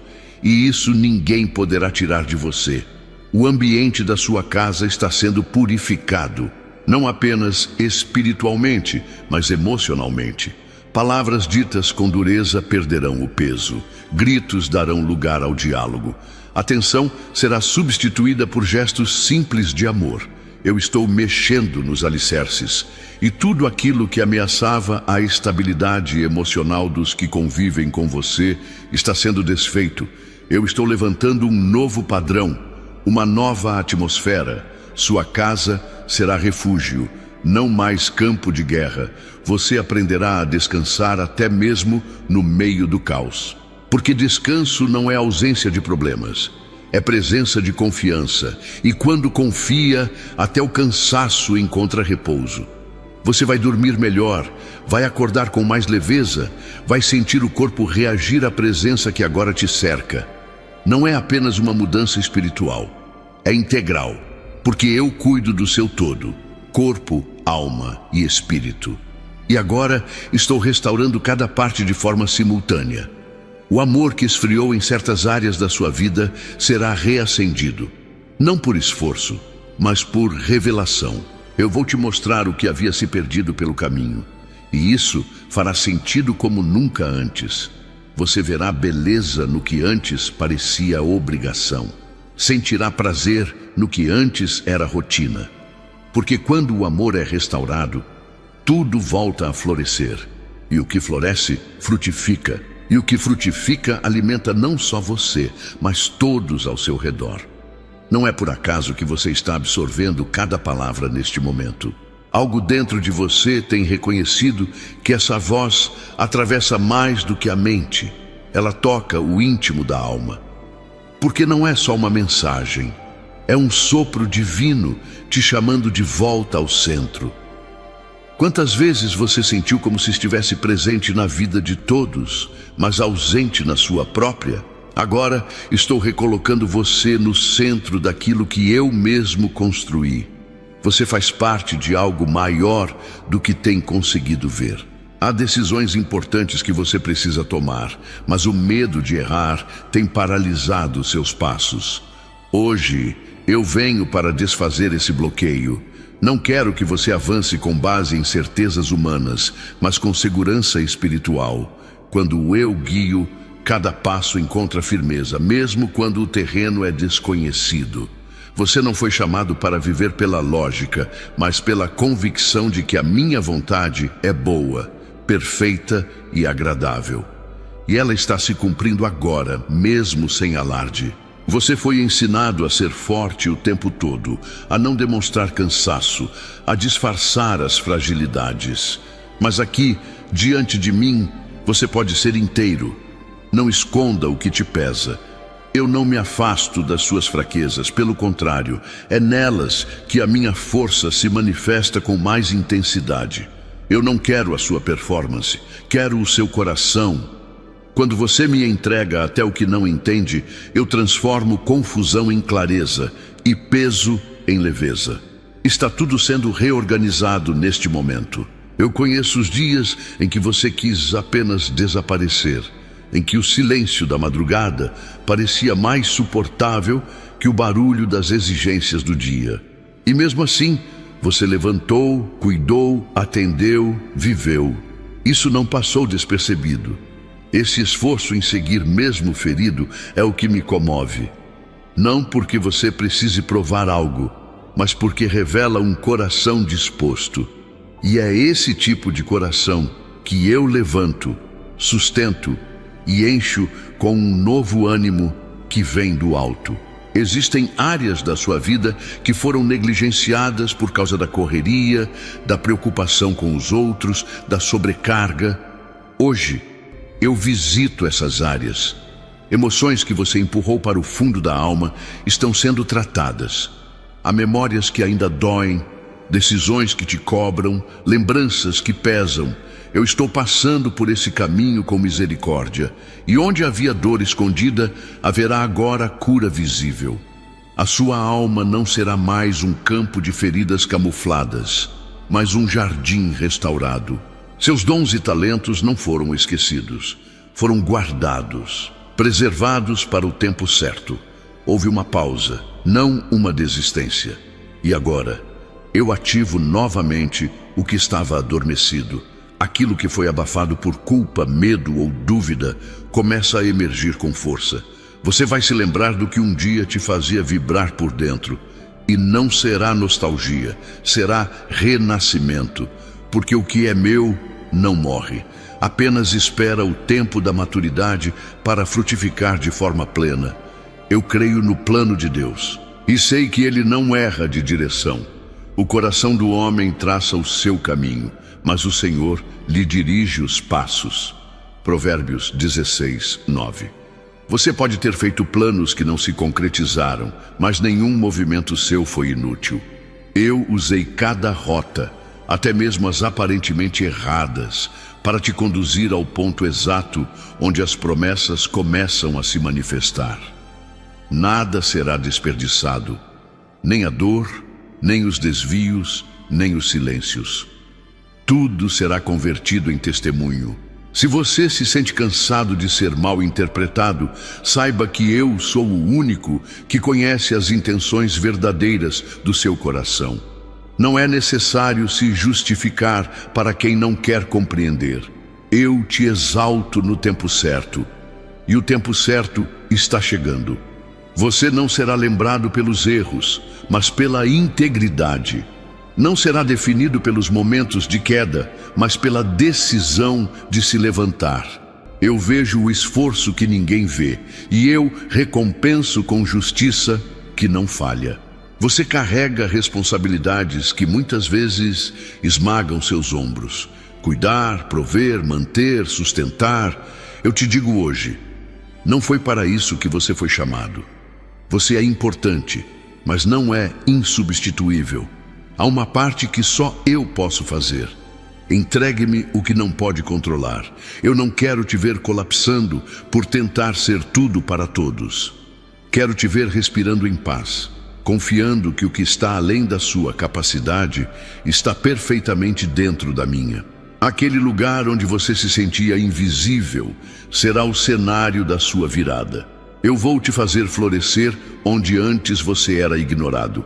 E isso ninguém poderá tirar de você. O ambiente da sua casa está sendo purificado, não apenas espiritualmente, mas emocionalmente. Palavras ditas com dureza perderão o peso. Gritos darão lugar ao diálogo. A tensão será substituída por gestos simples de amor. Eu estou mexendo nos alicerces. E tudo aquilo que ameaçava a estabilidade emocional dos que convivem com você está sendo desfeito. Eu estou levantando um novo padrão, uma nova atmosfera. Sua casa será refúgio, não mais campo de guerra. Você aprenderá a descansar até mesmo no meio do caos. Porque descanso não é ausência de problemas, é presença de confiança. E quando confia, até o cansaço encontra repouso. Você vai dormir melhor, vai acordar com mais leveza, vai sentir o corpo reagir à presença que agora te cerca. Não é apenas uma mudança espiritual, é integral, porque eu cuido do seu todo, corpo, alma e espírito. E agora estou restaurando cada parte de forma simultânea. O amor que esfriou em certas áreas da sua vida será reacendido, não por esforço, mas por revelação. Eu vou te mostrar o que havia se perdido pelo caminho, e isso fará sentido como nunca antes. Você verá beleza no que antes parecia obrigação. Sentirá prazer no que antes era rotina. Porque quando o amor é restaurado, tudo volta a florescer. E o que floresce, frutifica. E o que frutifica alimenta não só você, mas todos ao seu redor. Não é por acaso que você está absorvendo cada palavra neste momento. Algo dentro de você tem reconhecido que essa voz atravessa mais do que a mente. Ela toca o íntimo da alma. Porque não é só uma mensagem, é um sopro divino te chamando de volta ao centro. Quantas vezes você sentiu como se estivesse presente na vida de todos, mas ausente na sua própria? Agora estou recolocando você no centro daquilo que eu mesmo construí. Você faz parte de algo maior do que tem conseguido ver. Há decisões importantes que você precisa tomar, mas o medo de errar tem paralisado seus passos. Hoje, eu venho para desfazer esse bloqueio. Não quero que você avance com base em certezas humanas, mas com segurança espiritual. Quando eu guio, cada passo encontra firmeza, mesmo quando o terreno é desconhecido. Você não foi chamado para viver pela lógica, mas pela convicção de que a minha vontade é boa, perfeita e agradável. E ela está se cumprindo agora, mesmo sem alarde. Você foi ensinado a ser forte o tempo todo, a não demonstrar cansaço, a disfarçar as fragilidades. Mas aqui, diante de mim, você pode ser inteiro. Não esconda o que te pesa. Eu não me afasto das suas fraquezas, pelo contrário, é nelas que a minha força se manifesta com mais intensidade. Eu não quero a sua performance, quero o seu coração. Quando você me entrega até o que não entende, eu transformo confusão em clareza e peso em leveza. Está tudo sendo reorganizado neste momento. Eu conheço os dias em que você quis apenas desaparecer, em que o silêncio da madrugada parecia mais suportável que o barulho das exigências do dia. E mesmo assim, você levantou, cuidou, atendeu, viveu. Isso não passou despercebido. Esse esforço em seguir mesmo ferido é o que me comove. Não porque você precise provar algo, mas porque revela um coração disposto. E é esse tipo de coração que eu levanto, sustento e encho com um novo ânimo que vem do alto. Existem áreas da sua vida que foram negligenciadas por causa da correria, da preocupação com os outros, da sobrecarga. Hoje, eu visito essas áreas. Emoções que você empurrou para o fundo da alma estão sendo tratadas. Há memórias que ainda doem, decisões que te cobram, lembranças que pesam. Eu estou passando por esse caminho com misericórdia. E onde havia dor escondida, haverá agora cura visível. A sua alma não será mais um campo de feridas camufladas, mas um jardim restaurado. Seus dons e talentos não foram esquecidos, foram guardados, preservados para o tempo certo. Houve uma pausa, não uma desistência. E agora, eu ativo novamente o que estava adormecido. Aquilo que foi abafado por culpa, medo ou dúvida começa a emergir com força. Você vai se lembrar do que um dia te fazia vibrar por dentro. E não será nostalgia, será renascimento. Porque o que é meu não morre, apenas espera o tempo da maturidade para frutificar de forma plena. Eu creio no plano de Deus e sei que Ele não erra de direção. O coração do homem traça o seu caminho, mas o Senhor lhe dirige os passos. Provérbios 16, 9. Você pode ter feito planos que não se concretizaram, mas nenhum movimento seu foi inútil. Eu usei cada rota, até mesmo as aparentemente erradas, para te conduzir ao ponto exato onde as promessas começam a se manifestar. Nada será desperdiçado, nem a dor, nem os desvios, nem os silêncios. Tudo será convertido em testemunho. Se você se sente cansado de ser mal interpretado, saiba que eu sou o único que conhece as intenções verdadeiras do seu coração. Não é necessário se justificar para quem não quer compreender. Eu te exalto no tempo certo, e o tempo certo está chegando. Você não será lembrado pelos erros, mas pela integridade. Não será definido pelos momentos de queda, mas pela decisão de se levantar. Eu vejo o esforço que ninguém vê, e eu recompenso com justiça que não falha. Você carrega responsabilidades que muitas vezes esmagam seus ombros. Cuidar, prover, manter, sustentar. Eu te digo hoje, não foi para isso que você foi chamado. Você é importante, mas não é insubstituível. Há uma parte que só eu posso fazer. Entregue-me o que não pode controlar. Eu não quero te ver colapsando por tentar ser tudo para todos. Quero te ver respirando em paz, confiando que o que está além da sua capacidade está perfeitamente dentro da minha. Aquele lugar onde você se sentia invisível será o cenário da sua virada. Eu vou te fazer florescer onde antes você era ignorado.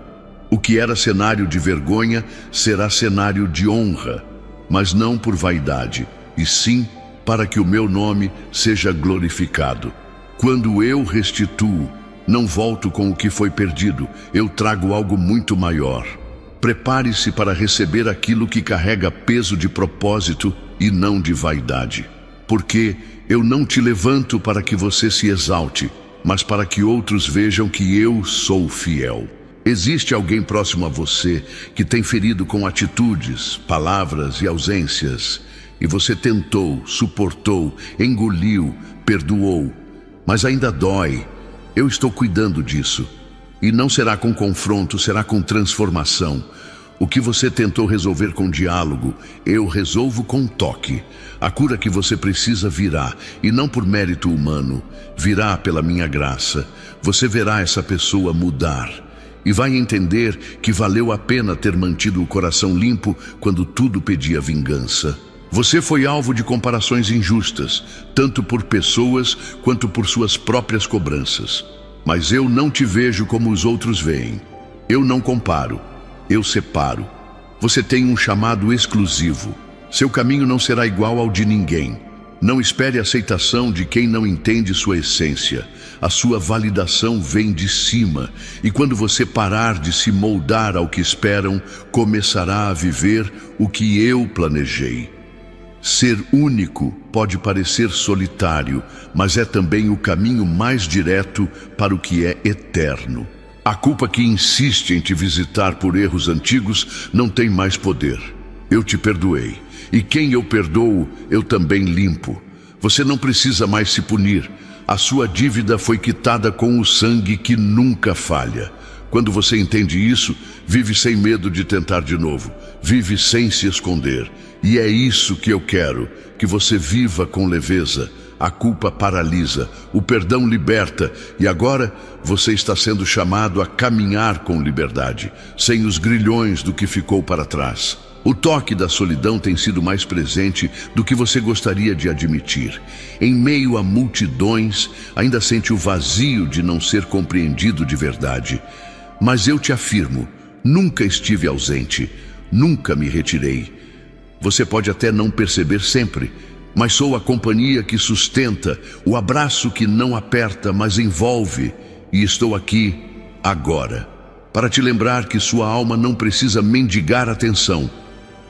O que era cenário de vergonha será cenário de honra, mas não por vaidade, e sim para que o meu nome seja glorificado. Quando eu restituo, não volto com o que foi perdido, eu trago algo muito maior. Prepare-se para receber aquilo que carrega peso de propósito e não de vaidade. Porque eu não te levanto para que você se exalte, mas para que outros vejam que eu sou fiel. Existe alguém próximo a você que tem ferido com atitudes, palavras e ausências, e você tentou, suportou, engoliu, perdoou, mas ainda dói. Eu estou cuidando disso. E não será com confronto, será com transformação. O que você tentou resolver com diálogo, eu resolvo com toque. A cura que você precisa virá, e não por mérito humano, virá pela minha graça. Você verá essa pessoa mudar. E vai entender que valeu a pena ter mantido o coração limpo quando tudo pedia vingança. Você foi alvo de comparações injustas, tanto por pessoas quanto por suas próprias cobranças. Mas eu não te vejo como os outros veem. Eu não comparo, eu separo. Você tem um chamado exclusivo. Seu caminho não será igual ao de ninguém. Não espere aceitação de quem não entende sua essência. A sua validação vem de cima, e quando você parar de se moldar ao que esperam, começará a viver o que eu planejei. Ser único pode parecer solitário, mas é também o caminho mais direto para o que é eterno. A culpa que insiste em te visitar por erros antigos não tem mais poder. Eu te perdoei, e quem eu perdoo, eu também limpo. Você não precisa mais se punir. A sua dívida foi quitada com o sangue que nunca falha. Quando você entende isso, vive sem medo de tentar de novo. Vive sem se esconder. E é isso que eu quero, que você viva com leveza. A culpa paralisa, o perdão liberta, e agora você está sendo chamado a caminhar com liberdade, sem os grilhões do que ficou para trás. O toque da solidão tem sido mais presente do que você gostaria de admitir. Em meio a multidões, ainda sente o vazio de não ser compreendido de verdade. Mas eu te afirmo, nunca estive ausente, nunca me retirei. Você pode até não perceber sempre, mas sou a companhia que sustenta, o abraço que não aperta, mas envolve, e estou aqui agora, para te lembrar que sua alma não precisa mendigar atenção.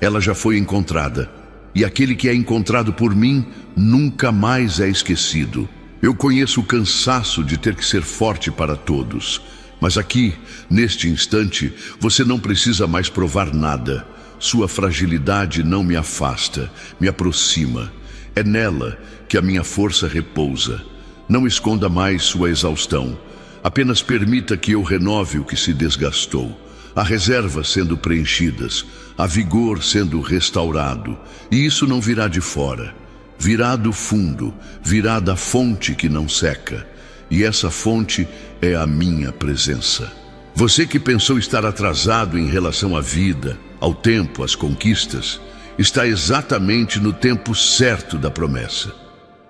Ela já foi encontrada, e aquele que é encontrado por mim nunca mais é esquecido. Eu conheço o cansaço de ter que ser forte para todos, mas aqui, neste instante, você não precisa mais provar nada. Sua fragilidade não me afasta, me aproxima. É nela que a minha força repousa. Não esconda mais sua exaustão. Apenas permita que eu renove o que se desgastou. Há reservas sendo preenchidas, há vigor sendo restaurado. E isso não virá de fora. Virá do fundo, virá da fonte que não seca. E essa fonte é a minha presença. Você que pensou estar atrasado em relação à vida, ao tempo, às conquistas, está exatamente no tempo certo da promessa.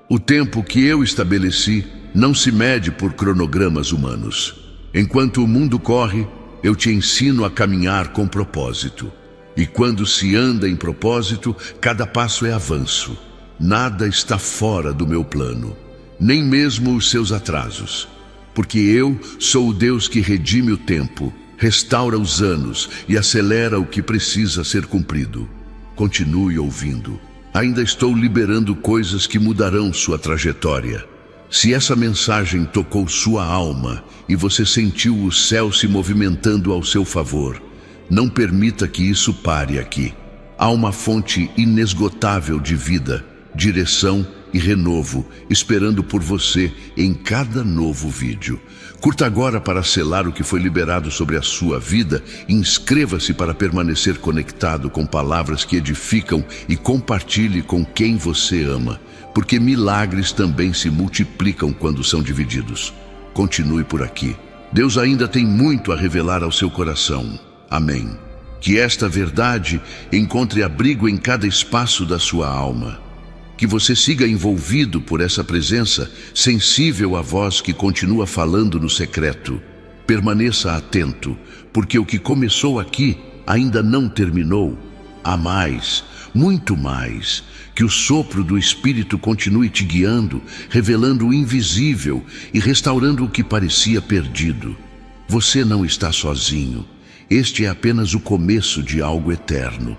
O tempo que eu estabeleci não se mede por cronogramas humanos. Enquanto o mundo corre, eu te ensino a caminhar com propósito. E quando se anda em propósito, cada passo é avanço. Nada está fora do meu plano, nem mesmo os seus atrasos. Porque eu sou o Deus que redime o tempo, restaura os anos e acelera o que precisa ser cumprido. Continue ouvindo. Ainda estou liberando coisas que mudarão sua trajetória. Se essa mensagem tocou sua alma e você sentiu o céu se movimentando ao seu favor, não permita que isso pare aqui. Há uma fonte inesgotável de vida, direção e renovo, esperando por você em cada novo vídeo. Curta agora para selar o que foi liberado sobre a sua vida e inscreva-se para permanecer conectado com palavras que edificam e compartilhe com quem você ama, porque milagres também se multiplicam quando são divididos. Continue por aqui. Deus ainda tem muito a revelar ao seu coração. Amém. Que esta verdade encontre abrigo em cada espaço da sua alma. Que você siga envolvido por essa presença, sensível à voz que continua falando no secreto. Permaneça atento, porque o que começou aqui ainda não terminou. Há mais, muito mais. Que o sopro do Espírito continue te guiando, revelando o invisível e restaurando o que parecia perdido. Você não está sozinho. Este é apenas o começo de algo eterno.